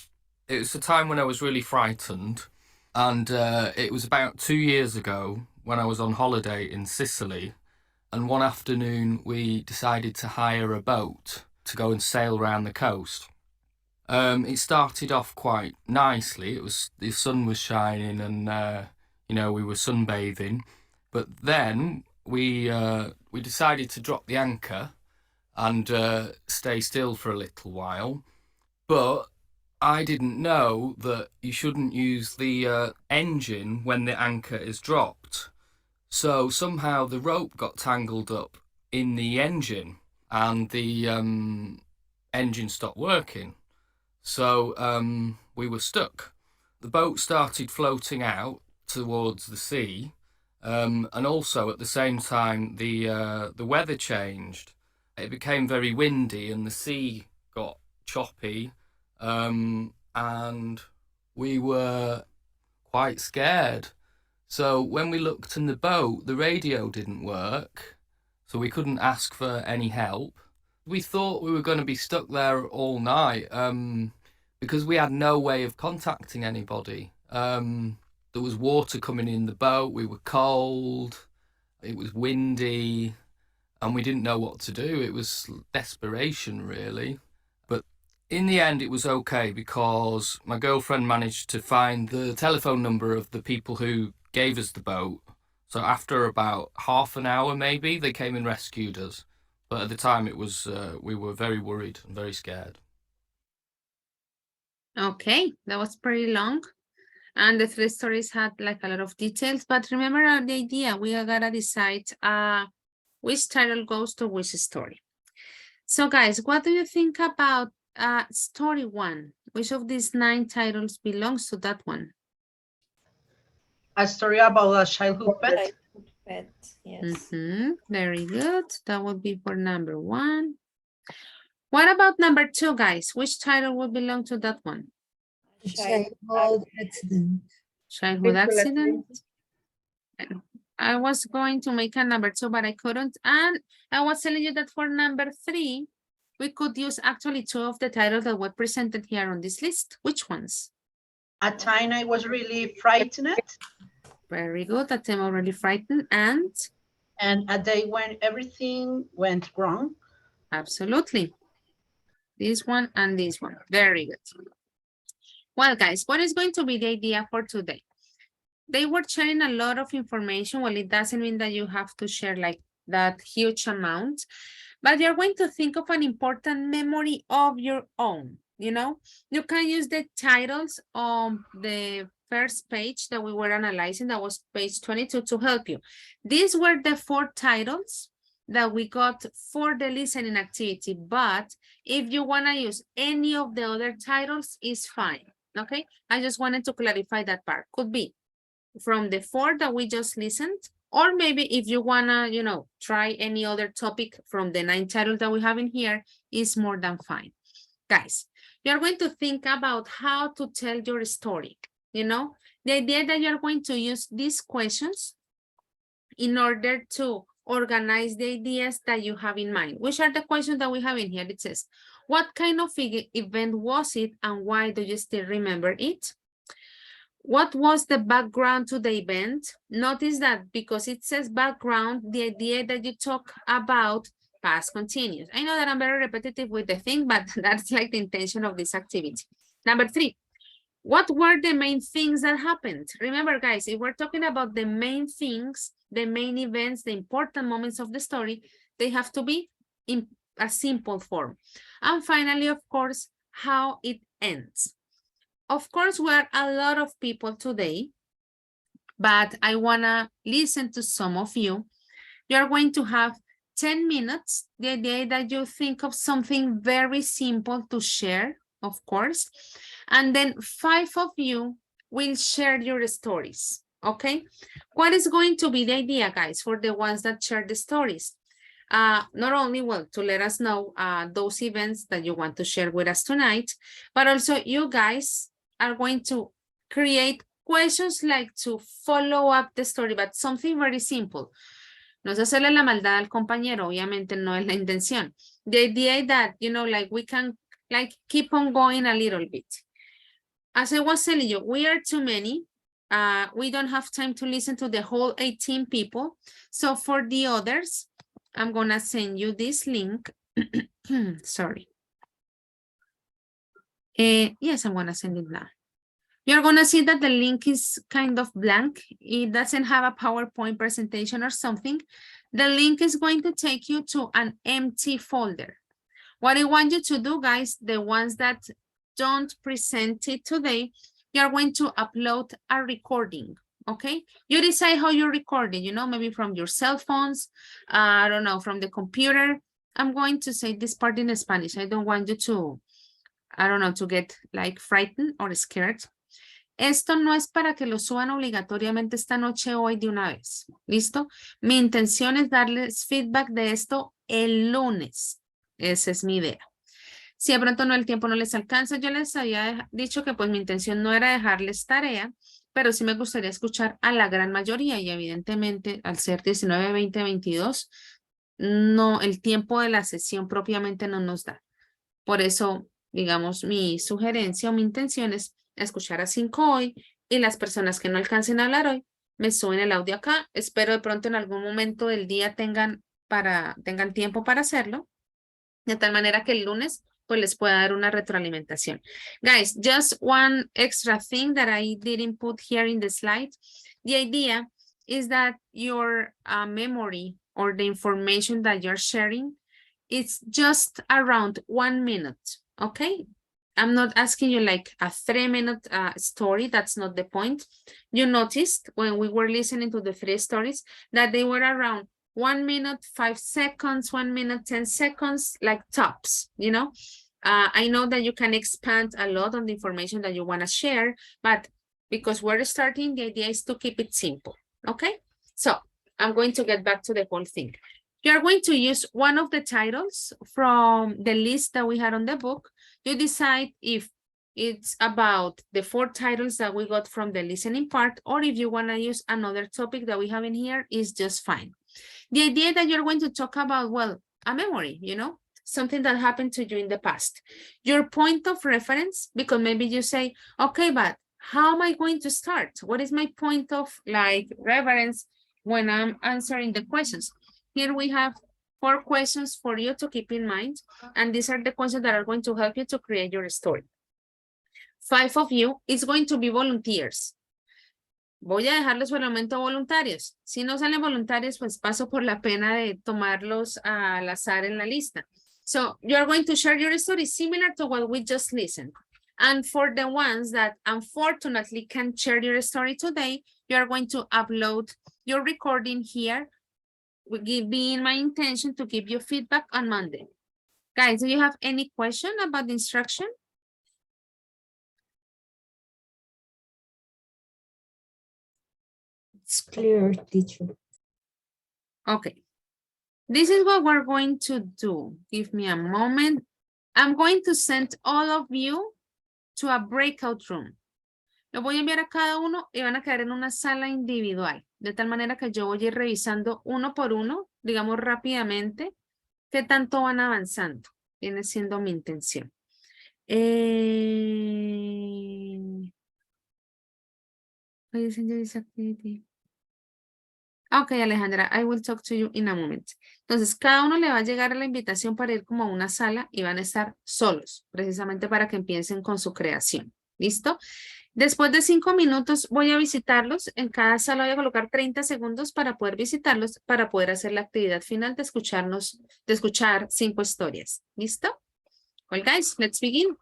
it was a time when I was really frightened, and it was about 2 years ago when I was on holiday in Sicily, and one afternoon we decided to hire a boat to go and sail around the coast. It started off quite nicely. The sun was shining, and we were sunbathing. But then we decided to drop the anchor and stay still for a little while. But I didn't know that you shouldn't use the engine when the anchor is dropped. So somehow the rope got tangled up in the engine, and the engine stopped working. So we were stuck. The boat started floating out towards the sea, and also at the same time the weather changed. it became very windy and the sea got choppy, and we were quite scared. So when we looked in the boat, the radio didn't work, so we couldn't ask for any help. We thought we were going to be stuck there all night, because we had no way of contacting anybody. There was water coming in the boat, we were cold, it was windy, and we didn't know what to do. It was desperation, really. But in the end, it was okay because my girlfriend managed to find the telephone number of the people who gave us the boat. So after about half an hour, maybe, they came and rescued us. But at the time, it was we were very worried and very scared. Okay, that was pretty long. And the 3 stories had like a lot of details. But remember the idea, we gotta decide which title goes to which story. So guys, what do you think about story 1? Which of these 9 titles belongs to that one? A story about a childhood pet. Pet, yes. Very good. That would be for number 1. What about number 2, guys? Which title would belong to that one? Childhood accident. Childhood accident. I was going to make a number 2, but I couldn't. And I was telling you that for number 3, we could use actually 2 of the titles that were presented here on this list. Which ones? A time I was really frightened. Very good. A time already frightened. And a day when everything went wrong. Absolutely. This one and this one. Very good. Well, guys, what is going to be the idea for today? They were sharing a lot of information. Well, it doesn't mean that you have to share like that huge amount, but you're going to think of an important memory of your own. You know, you can use the titles on the first page that we were analyzing, that was page 22, to help you. These were the 4 titles that we got for the listening activity, but if you want to use any of the other titles, it's fine. Okay, I just wanted to clarify that part. Could be from the 4 that we just listened, or maybe if you wanna, you know, try any other topic from the 9 titles that we have in here, is more than fine. Guys, you're going to think about how to tell your story. You know, the idea that you're going to use these questions in order to organize the ideas that you have in mind. Which are the questions that we have in here? It says, what kind of event was it and why do you still remember it? What was the background to the event? Notice that because it says background, the idea that you talk about past continuous. I know that I'm very repetitive with the thing, but that's like the intention of this activity. Number 3, what were the main things that happened? Remember, guys, if we're talking about the main things, the main events, the important moments of the story, they have to be in a simple form. And finally, of course, how it ends. Of course, we are a lot of people today, but I want to listen to some of you. You're going to have 10 minutes. The idea that you think of something very simple to share, of course, and then 5 of you will share your stories, okay? What is going to be the idea, guys, for the ones that share the stories? Not only, well, to let us know those events that you want to share with us tonight, but also you guys are going to create questions like to follow up the story, but something very simple. No es hacerle la maldad al compañero, obviamente no es la intención. The idea that, you know, like we can like keep on going a little bit. As I was telling you, we are too many. We don't have time to listen to the whole 18 people. So for the others, I'm gonna send you this link. Sorry. Yes, I'm gonna send it now. You're gonna see that the link is kind of blank. It doesn't have a PowerPoint presentation or something. The link is going to take you to an empty folder. What I want you to do, guys, the ones that don't present it today, you're going to upload a recording, okay? You decide how you record it, you know, maybe from your cell phones, I don't know, from the computer. I'm going to say this part in Spanish. I don't want you to, I don't know, to get like frightened or scared. Esto no es para que lo suban obligatoriamente esta noche hoy de una vez. ¿Listo? Mi intención es darles feedback de esto el lunes. Esa es mi idea. Si de pronto no el tiempo no les alcanza, yo les había dicho que pues mi intención no era dejarles tarea, pero sí me gustaría escuchar a la gran mayoría y evidentemente al ser 19, 20, 22, no, el tiempo de la sesión propiamente no nos da. Por eso, digamos, mi sugerencia o mi intención es escuchar a 5 hoy y las personas que no alcancen a hablar hoy me suben el audio acá. Espero de pronto en algún momento del día tengan tiempo para hacerlo, de tal manera que el lunes pues les pueda dar una retroalimentación. Guys, just one extra thing that I didn't put here in the slide. The idea is that your memory or the information that you're sharing, it's just around 1 minute, okay? I'm not asking you like a 3-minute story. That's not the point. You noticed when we were listening to the 3 stories that they were around 1 minute, 5 seconds, 1 minute, 10 seconds, like tops, you know? I know that you can expand a lot on the information that you want to share, but because we're starting, the idea is to keep it simple, okay? So I'm going to get back to the whole thing. You're going to use one of the titles from the list that we had on the book. You decide if it's about the 4 titles that we got from the listening part, or if you want to use another topic that we have in here, is just fine. The idea that you're going to talk about, well, a memory, you know, something that happened to you in the past. Your point of reference, because maybe you say, okay, but how am I going to start? What is my point of like reference when I'm answering the questions? Here we have 4 questions for you to keep in mind. And these are the questions that are going to help you to create your story. 5 of you is going to be volunteers. Voy a dejarlos por el momento voluntarios. Si no salen voluntarios, pues paso por la pena de tomarlos al azar en la lista. So you are going to share your story similar to what we just listened. And for the ones that unfortunately can't share your story today, you are going to upload your recording here, being my intention to give you feedback on Monday. Guys, do you have any question about the instruction? It's clear, teacher. Okay. This is what we're going to do. Give me a moment. I'm going to send all of you to a breakout room. Lo voy a enviar a cada uno y van a quedar en una sala individual. De tal manera que yo voy a ir revisando uno por uno, digamos rápidamente, qué tanto van avanzando. Viene siendo mi intención. Please send this activity. Ok, Alejandra, I will talk to you in a moment. Entonces, cada uno le va a llegar la invitación para ir como a una sala y van a estar solos, precisamente para que empiecen con su creación. ¿Listo? Después de 5 minutos voy a visitarlos. En cada sala voy a colocar 30 segundos para poder visitarlos, para poder hacer la actividad final de escuchar 5 historias. ¿Listo? Well, guys, let's begin.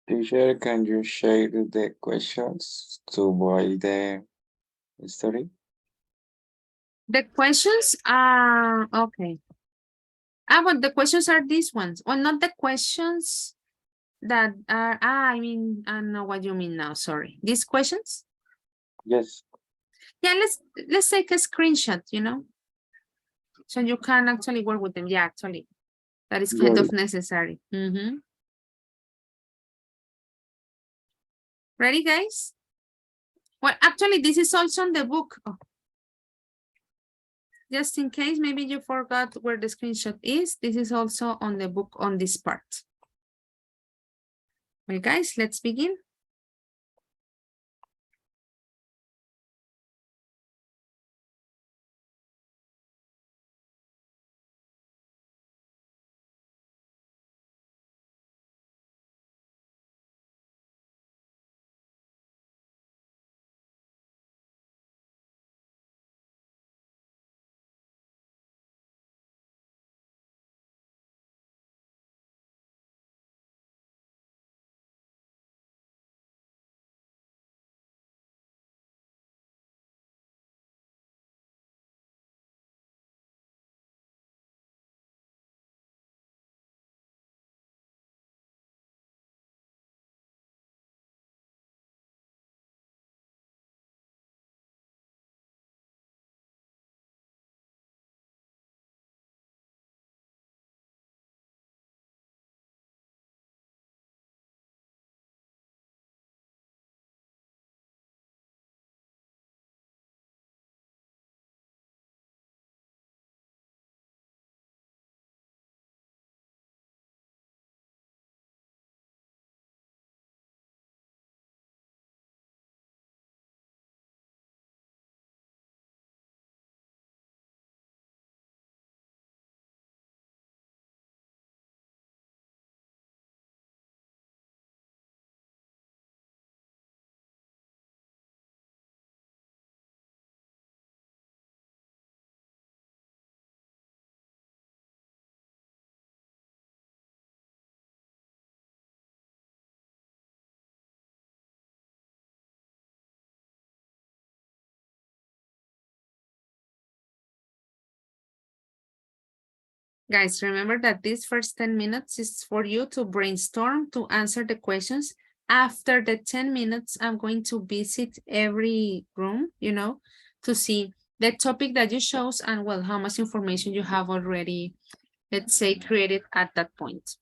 Teacher, can you share the questions to buy the story? The questions, okay. But the questions are these ones. Well, not the questions that are, I mean, I know what you mean now, sorry. These questions? Yes. Yeah, let's take a screenshot, you know? So you can actually work with them. Yeah, actually, that is kind of necessary. Ready, guys? Well, actually, this is also on the book. Oh. Just in case, maybe you forgot where the screenshot is. This is also on the book on this part. Well, guys, let's begin. Guys, remember that this first 10 minutes is for you to brainstorm, to answer the questions. After the 10 minutes, I'm going to visit every room, you know, to see the topic that you chose and, well, how much information you have already, let's say, created at that point.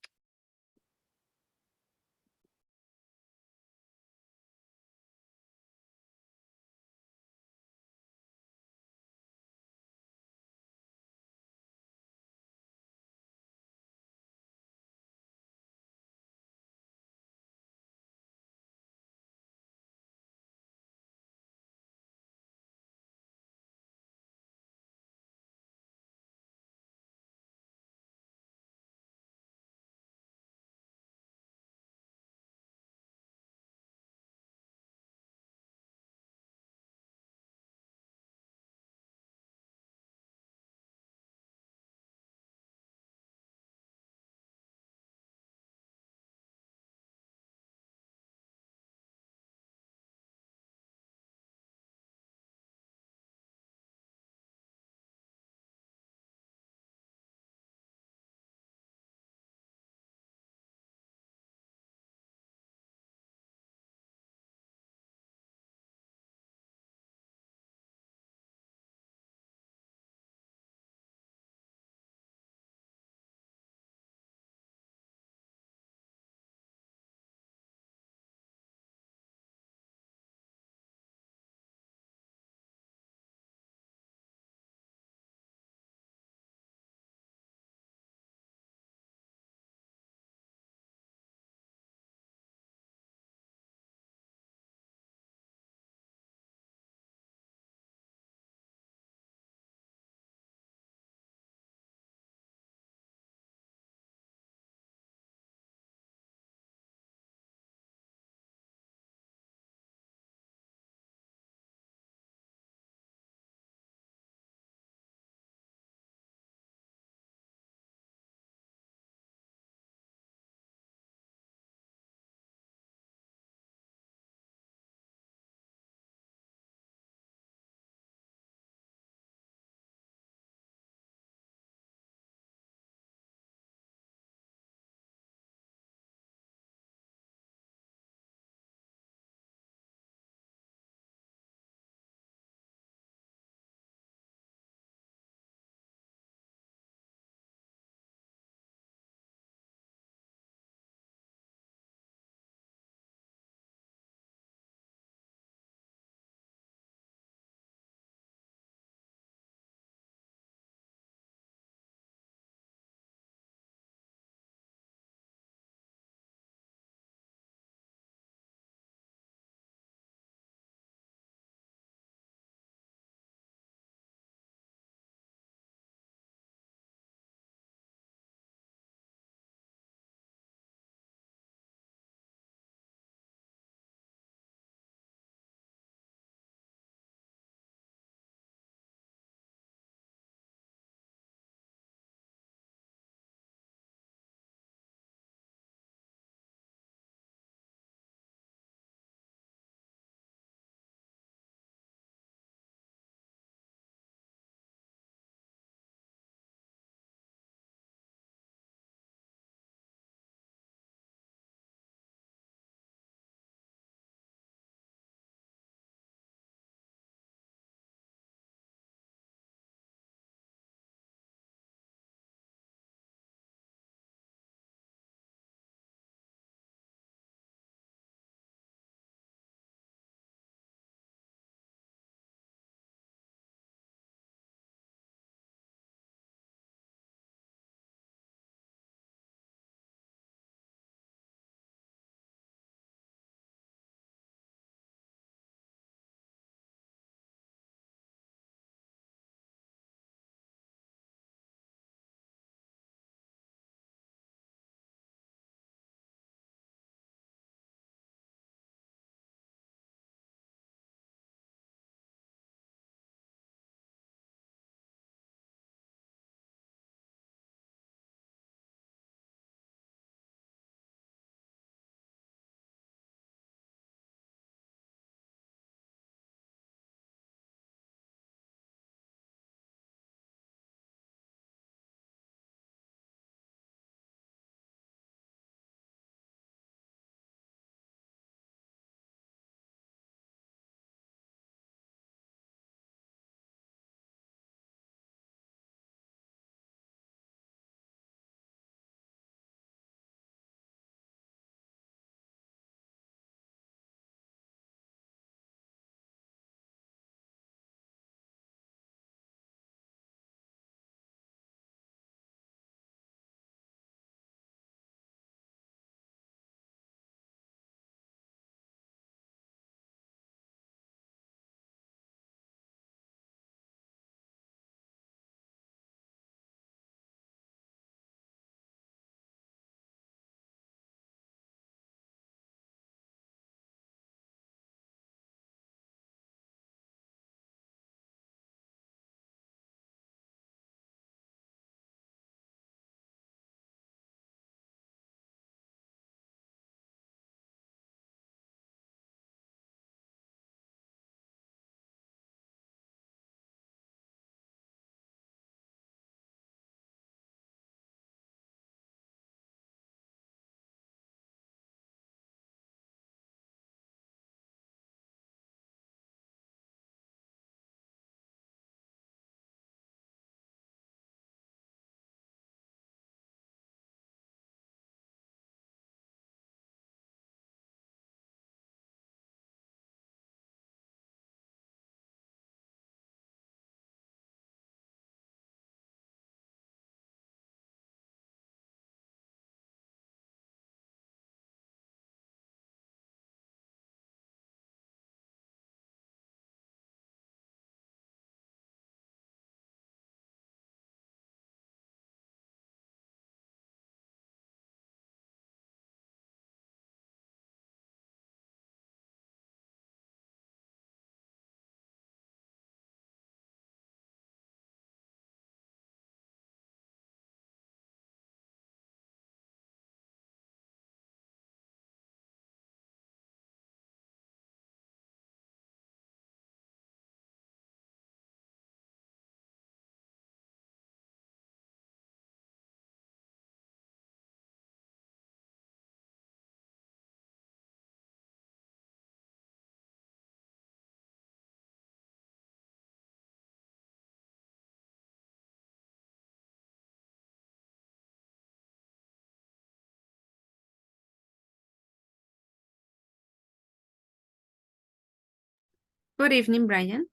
Good evening, Brian.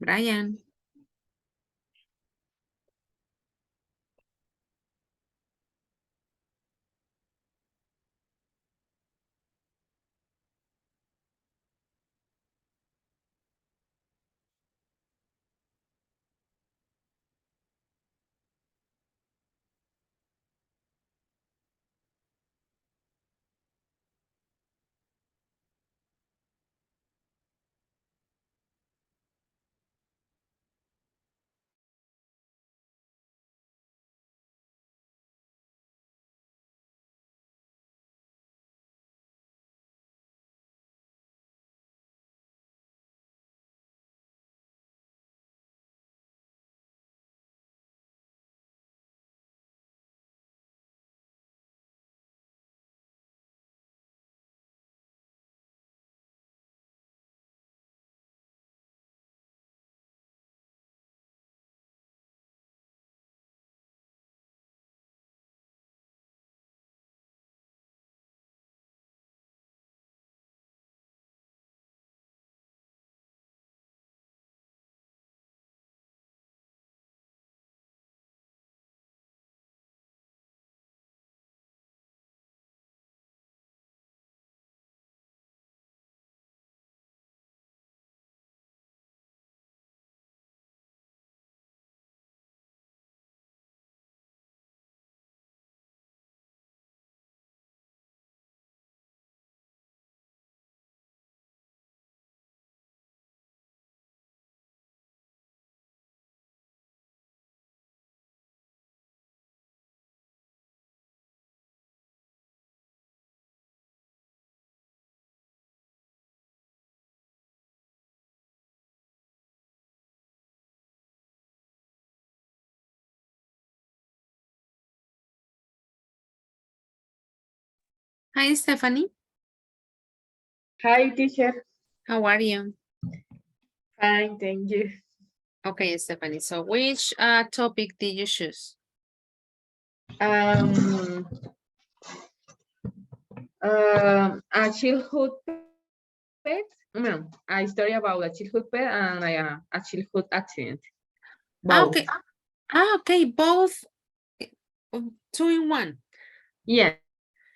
Brian. Hi, Stephanie. Hi, teacher. How are you? Fine, thank you. Okay, Stephanie. So which topic did you choose? A childhood pet. No, a story about a childhood pet and a childhood accident. Both. Okay. Okay, both 2 in 1. Yes.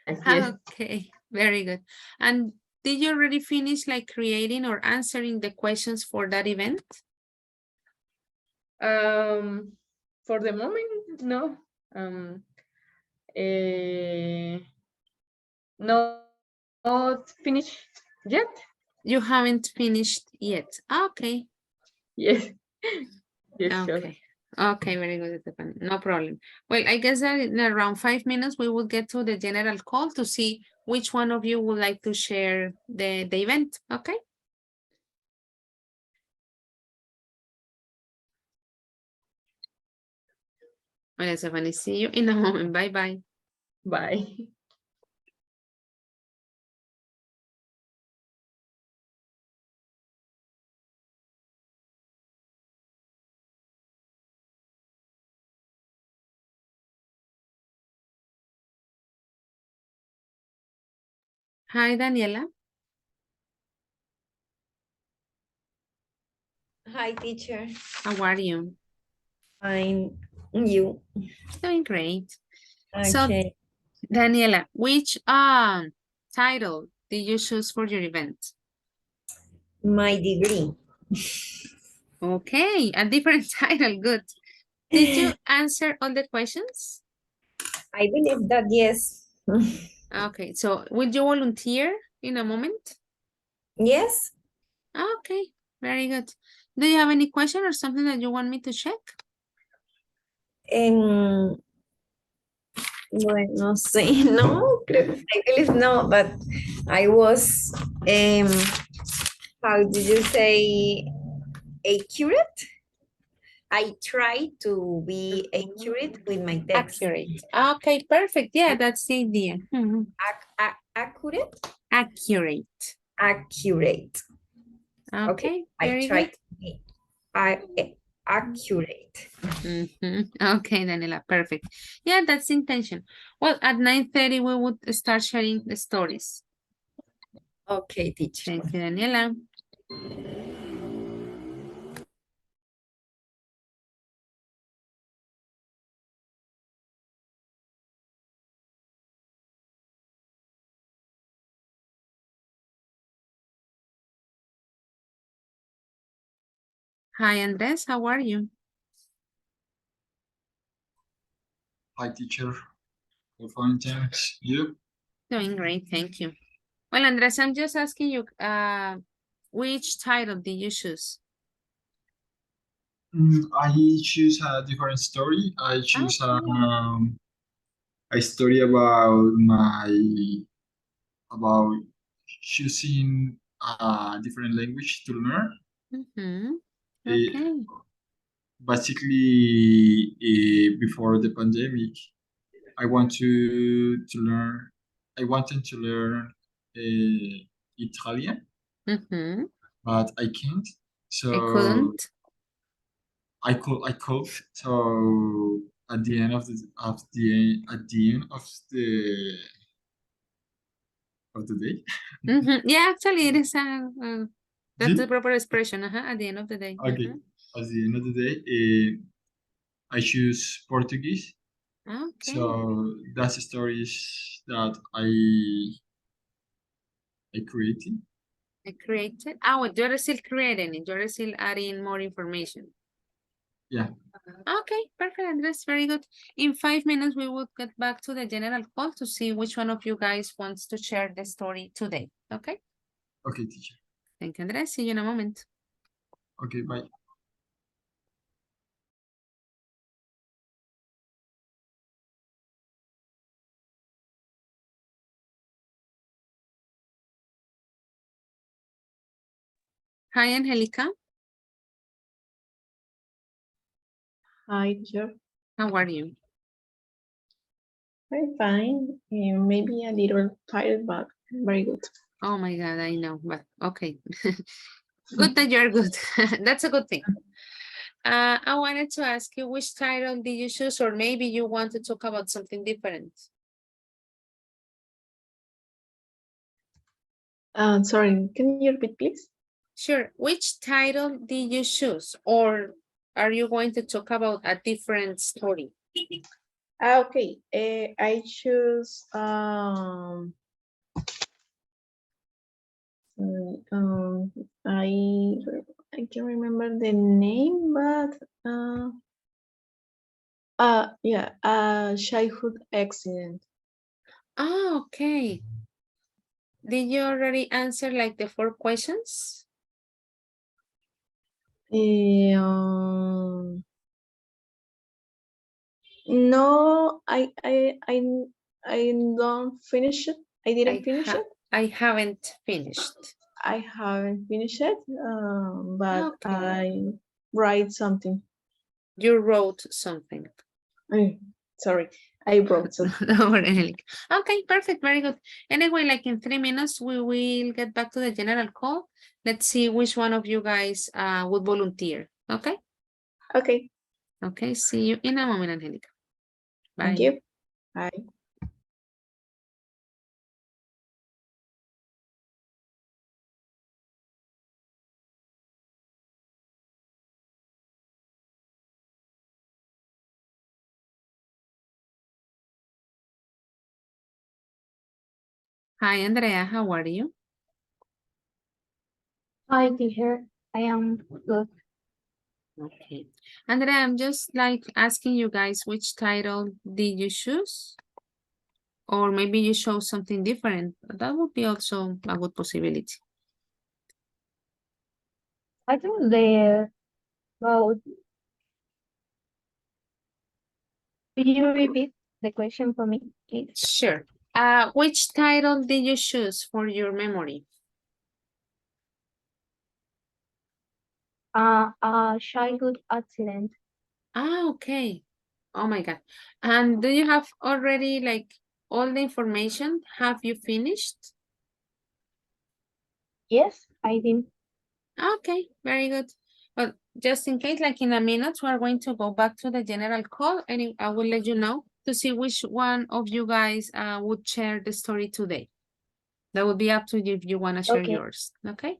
Yes. Okay, very good. And did you already finish like creating or answering the questions for that event? For the moment, no. Not finished yet. You haven't finished yet. Okay. Yes. Yes, sure. Okay. Okay, very good, Stephanie. No problem. Well, I guess that in around 5 minutes, we will get to the general call to see which one of you would like to share the event. Okay. Well, Stephanie, see you in a moment. Bye-bye. Bye. Hi, Daniela. Hi, teacher. How are you? Fine. You? Doing great. Okay. So, Daniela, which title did you choose for your event? My degree. Okay, a different title. Good. Did you answer all the questions? I believe that yes. Okay, so would you volunteer in a moment? Yes. Okay, very good. Do you have any question or something that you want me to check? Bueno, no sé, no, I believe no, but I was, how did you say, accurate? I try to be accurate with my text. Accurate. Okay, perfect. Yeah, that's the idea. Mhm. Accurate? Accurate. Accurate. Okay, I very try good. to be accurate. Okay, Daniela, perfect. Yeah, that's the intention. Well, at 9:30 we would start sharing the stories. Okay, teacher. Thank you, Daniela. Hi, Andres, how are you? Hi, teacher. I'm fine, thanks. You? Doing great, thank you. Well, Andres, I'm just asking you, which title did you choose? I choose a different story. I choose a story about choosing a different language to learn. Okay. Basically, before the pandemic, I wanted to learn Italian, but I can't. So I couldn't. I could. So at the end of the day. Yeah, actually, it is that's the See? proper expression. At the end of the day. Okay. At the end of the day, I choose Portuguese. Okay. So that's the stories that I created. I created. Oh, you're still creating it. You're still adding more information. Yeah. Okay, perfect, Andres. Very good. In 5 minutes, we will get back to the general call to see which one of you guys wants to share the story today. Okay? Okay, teacher. Thank you, Andres. See you in a moment. Okay, bye. Hi, Angelica. Hi, teacher. How are you? I'm fine. Maybe a little tired, but very good. Oh my God, I know, but okay. Good that you're good. That's a good thing. I wanted to ask you, which title did you choose, or maybe you want to talk about something different? Sorry, can you repeat, please? Sure. Which title did you choose, or are you going to talk about a different story? Okay. I choose I can't remember the name, but childhood accident. Oh, okay. Did you already answer like the 4 questions? No, I don't finish it. I didn't finish it. I haven't finished. I haven't finished it, but I write something. You wrote something. Sorry, I wrote something. Okay, perfect, very good. Anyway, like in 3 minutes, we will get back to the general call. Let's see which one of you guys would volunteer, okay? Okay. Okay, see you in a moment, Angelica. Bye. Thank you. Bye. Hi, Andrea, how are you? Hi, teacher. I am good. Okay. Andrea, I'm just like asking you guys, which title did you choose? Or maybe you chose something different. That would be also a good possibility. I think the both. Could you repeat the question for me, please? Sure. Which title did you choose for your memory? A childhood accident. Okay. Oh my God. And do you have already like all the information? Have you finished? Yes, I did. Okay, very good. But just in case, like in a minute, we are going to go back to the general call and I will let you know to see which one of you guys would share the story today. That would be up to you if you want to share Okay. yours. Okay.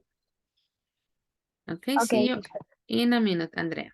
Okay, see Okay, you teacher. in a minute, Andrea.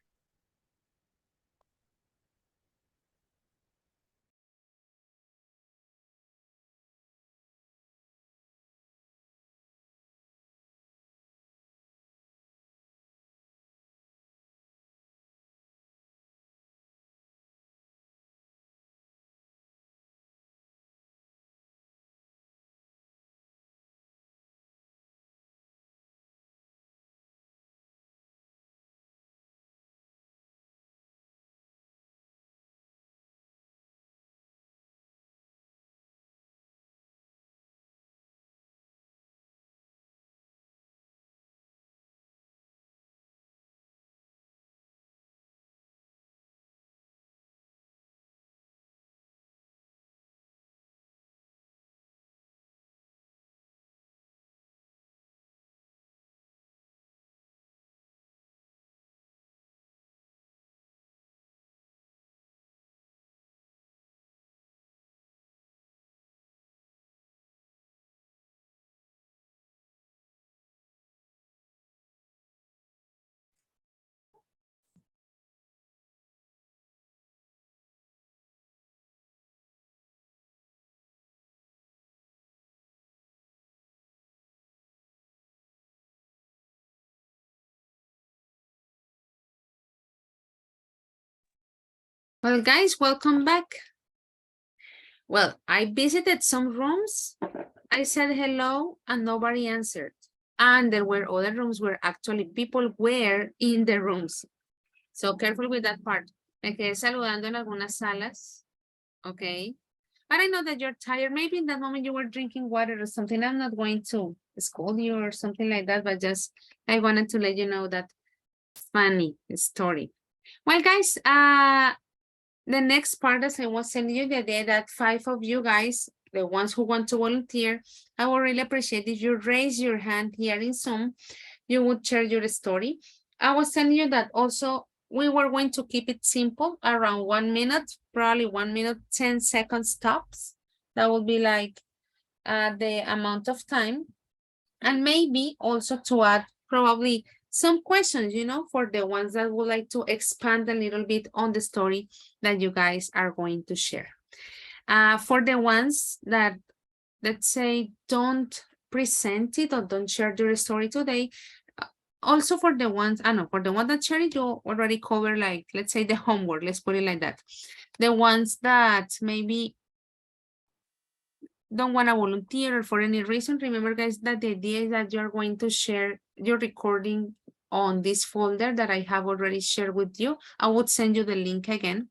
Well, guys, welcome back. Well, I visited some rooms. I said hello and nobody answered. And there were other rooms where actually people were in the rooms. So careful with that part. Me quedé saludando en algunas salas. Okay. But I know that you're tired. Maybe in that moment you were drinking water or something. I'm not going to scold you or something like that, but just I wanted to let you know that funny story. Well, guys, the next part, as I was telling you the day that 5 of you guys, the ones who want to volunteer, I would really appreciate if you raise your hand here in Zoom, you would share your story. I was telling you that also we were going to keep it simple, around 1 minute, probably 1 minute, 10 seconds tops. That would be like the amount of time. And maybe also to add probably some questions, you know, for the ones that would like to expand a little bit on the story that you guys are going to share. For the ones that, let's say, don't present it or don't share your story today, also for the ones, I know, for the one that share it, you already cover, like, let's say the homework, let's put it like that. The ones that maybe don't want to volunteer or for any reason, remember, guys, that the idea is that you're going to share your recording on this folder that I have already shared with you. I would send you the link again.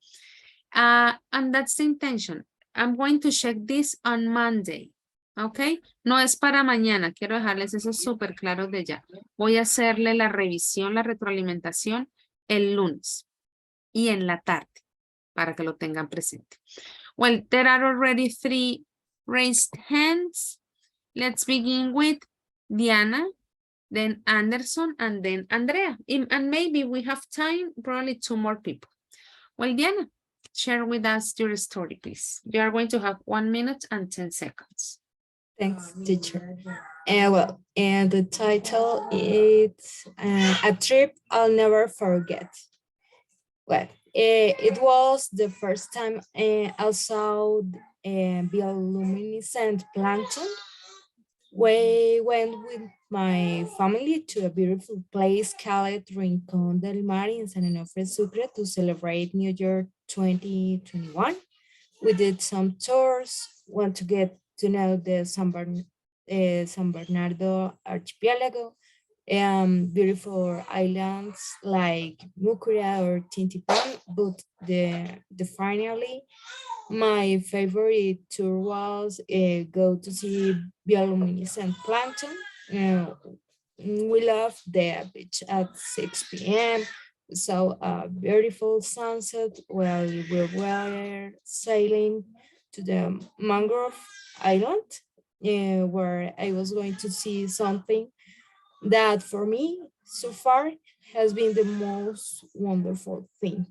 And that's the intention. I'm going to check this on Monday. ¿Ok? No es para mañana. Quiero dejarles eso súper claro de ya. Voy a hacerle la revisión, la retroalimentación el lunes y en la tarde para que lo tengan presente. Well, there are already 3 raised hands. Let's begin with Diana, then Anderson, and then Andrea. And maybe we have time, probably 2 more people. Well, Diana, share with us your story, please. You are going to have 1 minute and 10 seconds. Thanks, teacher. And the title is A Trip I'll Never Forget. Well, it was the first time I saw bioluminescent plankton. We went with my family to a beautiful place called Rincón del Mar in San Onofre, Sucre to celebrate New Year 2021. We did some tours, want to get to know the San Bernardo archipelago, beautiful islands like Mucura or Tintipan, but finally my favorite tour was go to see bioluminescent plankton. We love the beach at 6 p.m. We saw a beautiful sunset while we were sailing to the mangrove island, where I was going to see something that for me so far has been the most wonderful thing.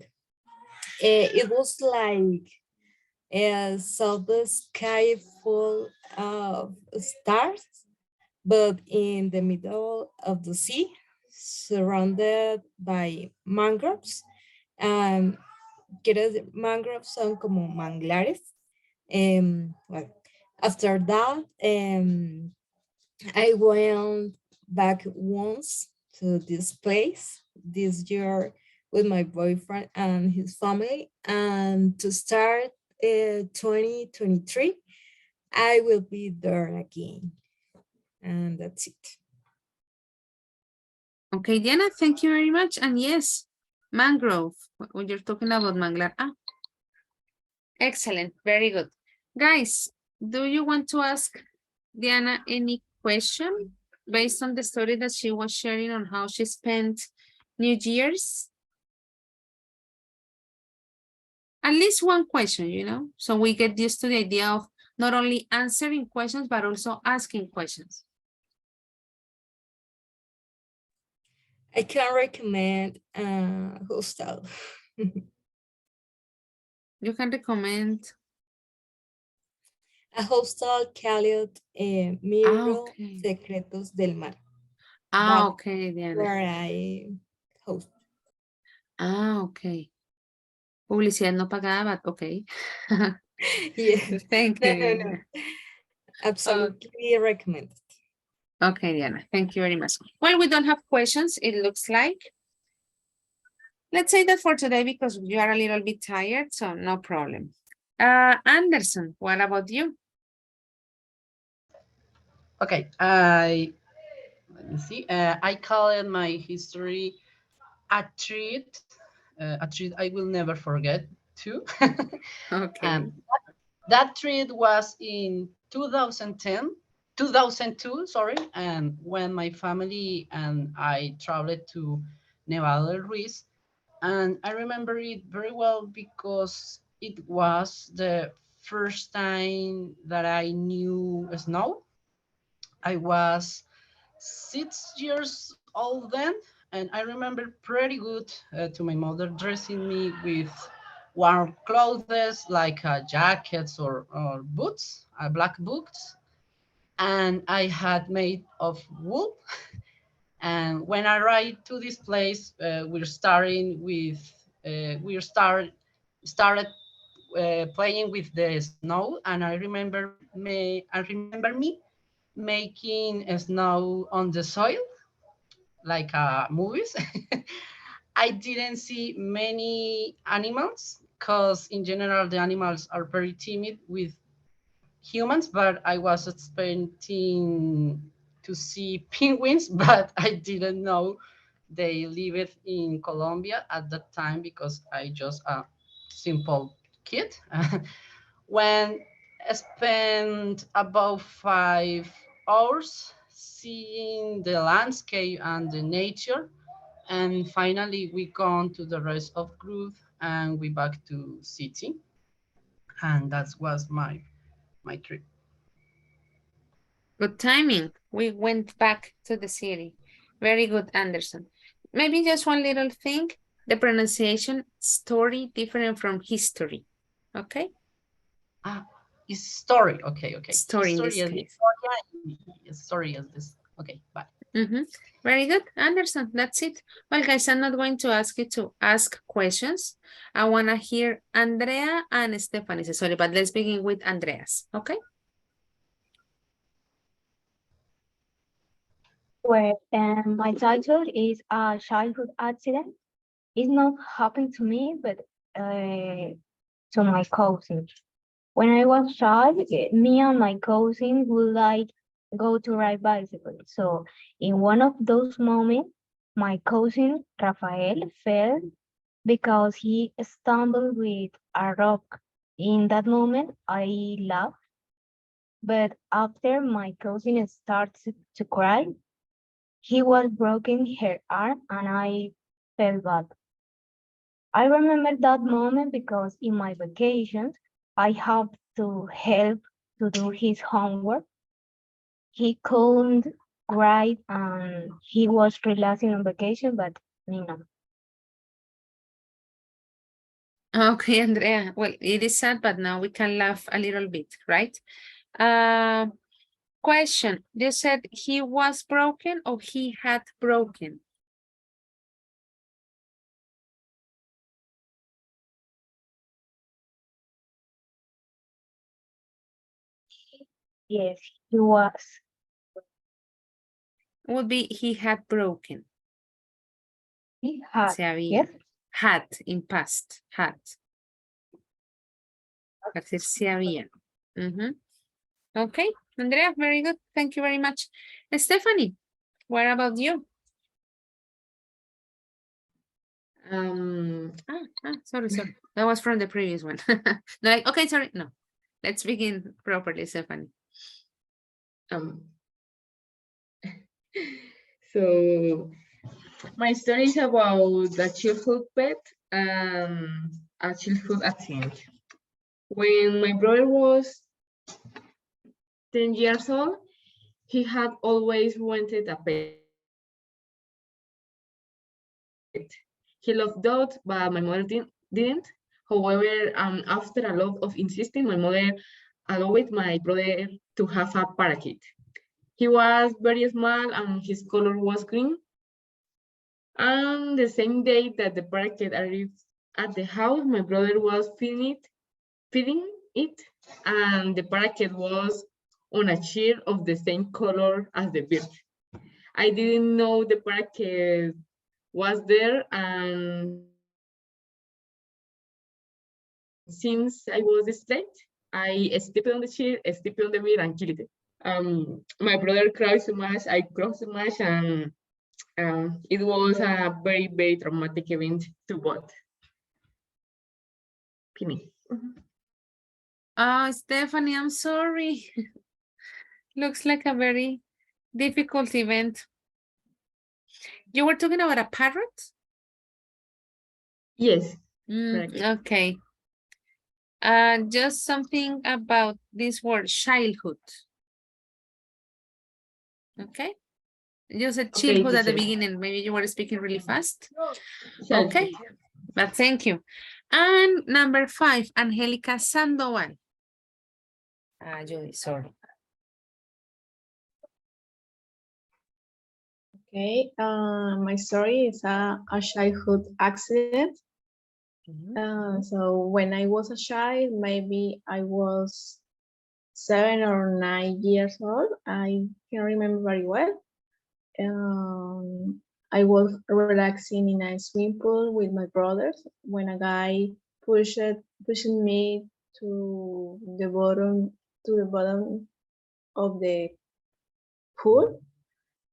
It was like saw the sky full of stars, but in the middle of the sea, surrounded by mangroves. Um, mangroves son como manglares. Well, after that, I went back once to this place this year with my boyfriend and his family. And to start 2023, I will be there again. And that's it. Okay, Diana, thank you very much. And yes, mangrove, when you're talking about manglar. Ah, excellent, very good. Guys, do you want to ask Diana any question based on the story that she was sharing on how she spent New Year's? At least one question, you know, so we get used to the idea of not only answering questions, but also asking questions. I can recommend hostel. You can recommend a hostel called Miro okay. Secretos del Mar. Ah, okay, Diana. Where I host. Ah, okay. Publicidad no pagada, but okay. Yeah. Thank you, Diana. No. Absolutely recommended. Okay, Diana, thank you very much. Well, we don't have questions, it looks like. Let's say that for today because you are a little bit tired, so no problem. Anderson, what about you? Okay, let me see. I call it my history a treat I will never forget too. Okay. That treat was in 2002, sorry, and when my family and I traveled to Nevada del Ruiz, and I remember it very well because it was the first time that I knew snow. I was 6 years old then, and I remember pretty good to my mother dressing me with warm clothes like jackets or boots, black boots, and I had made of wool. And when I arrived to this place, we're starting with started playing with the snow, and I remember me making snow on the soil like movies. I didn't see many animals because in general the animals are very timid with humans, but I was expecting to see penguins, but I didn't know they lived in Colombia at that time because I just a simple kid. When I spent about 5 hours seeing the landscape and the nature, and finally we gone to the rest of group and we back to city, and that was my trip. Good timing. We went back to the city. Very good, Anderson. Maybe just one little thing. The pronunciation, story, different from history. Okay? It's story. Okay. Story in History this is case. story is this. Okay, bye. Very good, Anderson. That's it. Well, guys, I'm not going to ask you to ask questions. I want to hear Andrea and Stephanie. Sorry, but let's begin with Andreas. Okay? Well, my childhood is a childhood accident. It's not happened to me, but to my cousin. When I was child, me and my cousin would like go to ride bicycle. So in one of those moments, my cousin Rafael fell because he stumbled with a rock. In that moment, I laughed, but after my cousin started to cry, he was broken her arm and I felt bad. I remember that moment because in my vacations, I had to help to do his homework. He couldn't write and he was relaxing on vacation, but Nino. Okay, Andrea. Well, it is sad, but now we can laugh a little bit, right? Question. You said he was broken or he had broken? Yes, he was. Would be he had broken. He had. Se había. Yes. Had in past. Had. Decir se había. Okay, Andrea, very good. Thank you very much. Stephanie, what about you? Sorry. That was from the previous one. Like, okay, sorry. No, let's begin properly, Stephanie. So my story is about a childhood pet and a childhood accident. When my brother was 10 years old, he had always wanted a pet. He loved dogs, but my mother didn't. However, after a lot of insisting, my mother allowed my brother to have a parakeet. He was very small and his color was green. And the same day that the parakeet arrived at the house, my brother was feeding it, and the parakeet was on a chair of the same color as the bird. I didn't know the parakeet was there, and since I was distracted, I stepped on the chair, stepped on the bird, and killed it. My brother cried so much, I cried so much, and it was a very, very traumatic event to both. Penny. Stephanie, I'm sorry. Looks like a very difficult event. You were talking about a parrot? Yes. Okay. Just something about this word, childhood. Okay. You said childhood at the beginning. Maybe you were speaking really fast. Okay. But thank you. And number 5, Angelica Sandoval. Judy, sorry. Okay, my story is a childhood accident. So when I was a child, maybe I was 7 or 9 years old. I can remember very well. I was relaxing in a swimming pool with my brothers when a guy pushed me to the bottom of the pool.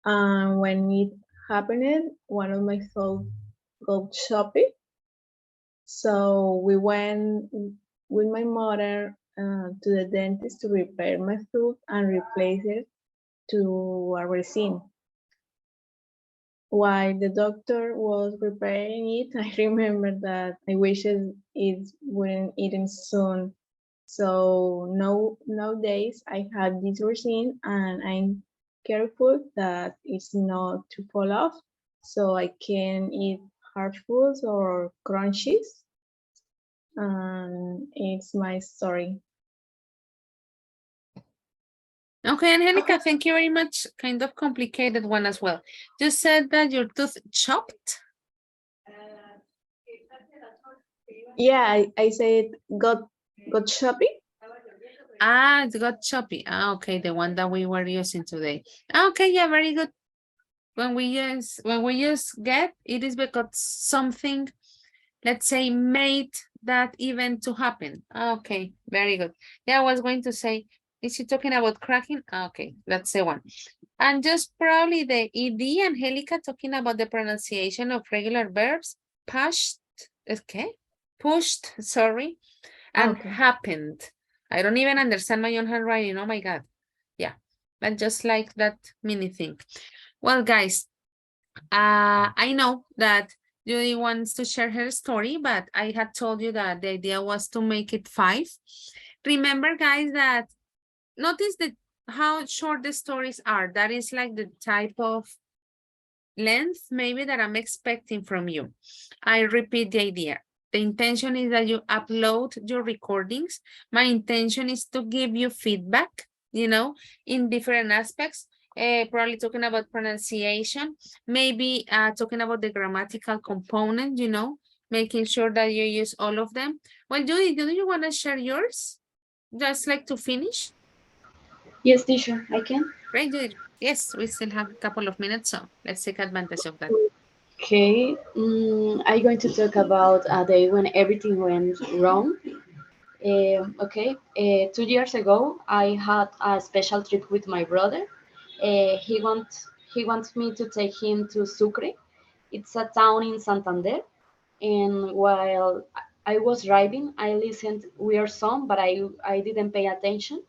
And when it happened, one of my toes got choppy. So we went with my mother to the dentist to repair my tooth and replace it to a resin. While the doctor was repairing it, I remember that I wished it wouldn't eat soon. So nowadays I have this resin and I'm careful that it's not to fall off, so I can eat hard foods or crunchies. And it's my story. Okay, Angelica, thank you very much. Kind of complicated one as well. You said that your tooth chopped? Yeah, I said got choppy. It got choppy. Okay, the one that we were using today. Okay, yeah, very good. When we use get, it is because something, let's say, made that event to happen. Okay, very good. Yeah, I was going to say, is she talking about cracking? Okay, that's the one. And just probably the ED, Angelica, talking about the pronunciation of regular verbs. Pushed, okay, pushed, sorry, and happened. I don't even understand my own handwriting. Oh my God. Yeah, but just like that mini thing. Well, guys, I know that Judy wants to share her story, but I had told you that the idea was to make it 5. Remember, guys, that notice how short the stories are. That is like the type of length maybe that I'm expecting from you. I repeat the idea. The intention is that you upload your recordings. My intention is to give you feedback, you know, in different aspects. Probably talking about pronunciation, maybe talking about the grammatical component, you know, making sure that you use all of them. Well, Judy, do you want to share yours? Just like to finish? Yes, teacher, I can. Great, Judy. Yes, we still have a couple of minutes, so let's take advantage of that. Okay, I'm going to talk about a day when everything went wrong. Okay, 2 years ago, I had a special trip with my brother. He wants me to take him to Sucre. It's a town in Santander. And while I was driving, I listened weird song, but I didn't pay attention.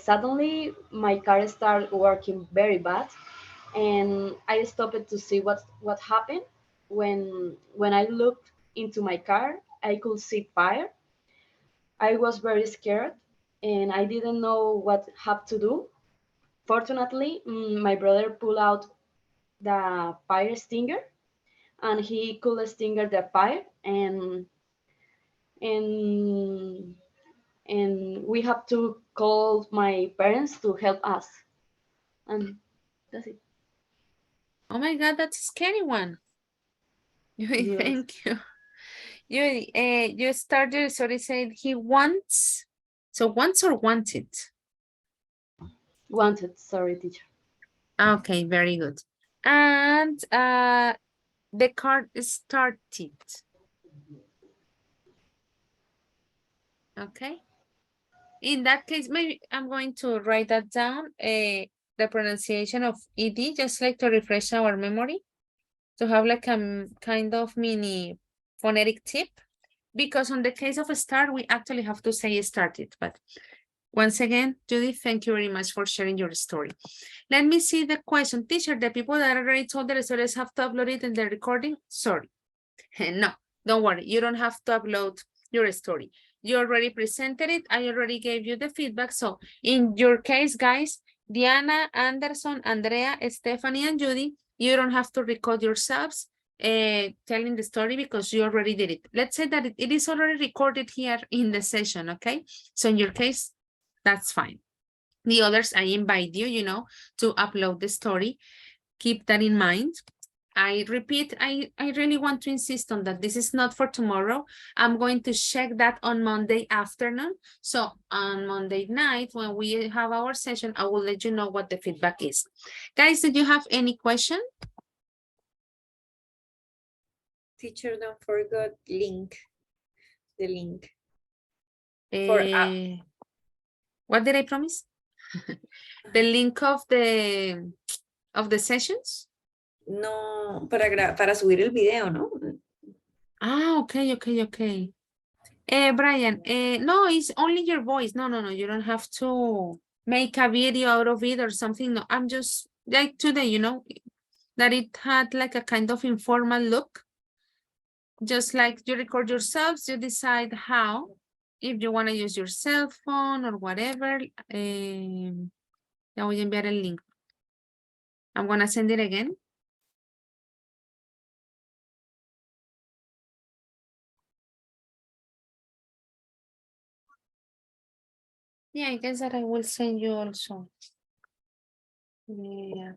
Suddenly, my car started working very bad, and I stopped to see what happened. When I looked into my car, I could see fire. I was very scared, and I didn't know what have to do. Fortunately, my brother pulled out the fire extinguisher, and he could extinguish the fire, and and we have to call my parents to help us, and that's it. Oh my God, that's a scary one. Yes. Thank you. You started, sorry, said he wants, so wants or wanted? Wanted, sorry, teacher. Okay, very good. And the card started. Okay. In that case, maybe I'm going to write that down, the pronunciation of ED, just like to refresh our memory, to have like a kind of mini phonetic tip, because on the case of a start, we actually have to say started. But once again, Judy, thank you very much for sharing your story. Let me see the question. Teacher, the people that already told their stories have to upload it in the recording? Sorry. No, don't worry. You don't have to upload your story. You already presented it. I already gave you the feedback. So in your case, guys, Diana, Anderson, Andrea, Stephanie, and Judy, you don't have to record yourselves telling the story because you already did it. Let's say that it is already recorded here in the session, okay? So in your case, that's fine. The others, I invite you, you know, to upload the story. Keep that in mind. I repeat, I really want to insist on that. This is not for tomorrow. I'm going to check that on Monday afternoon. So on Monday night, when we have our session, I will let you know what the feedback is. Guys, did you have any question? Teacher, don't forget the link. What did I promise? The link of the sessions? No, para subir el video, ¿no? Ah, okay. Brian, no, it's only your voice. No, you don't have to make a video out of it or something. No, I'm just like today, you know, that it had like a kind of informal look. Just like you record yourselves, you decide how, if you want to use your cell phone or whatever. Ya voy a enviar el link. I'm gonna send it again. Yeah, I guess that I will send you also. Yeah.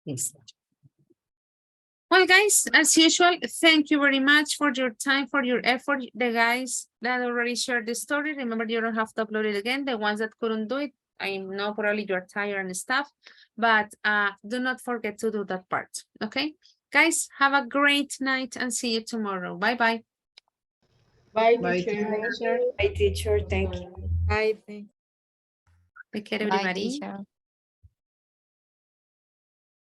Yes. Well, guys, as usual, thank you very much for your time, for your effort. The guys that already shared the story, remember, you don't have to upload it again. The ones that couldn't do it, I know probably you're tired and stuff, but do not forget to do that part, okay? Guys, have a great night and see you tomorrow. Bye-bye. Bye, Bye, teacher. Bye, teacher. Thank you. I think. Take care, Bye, everybody. teacher.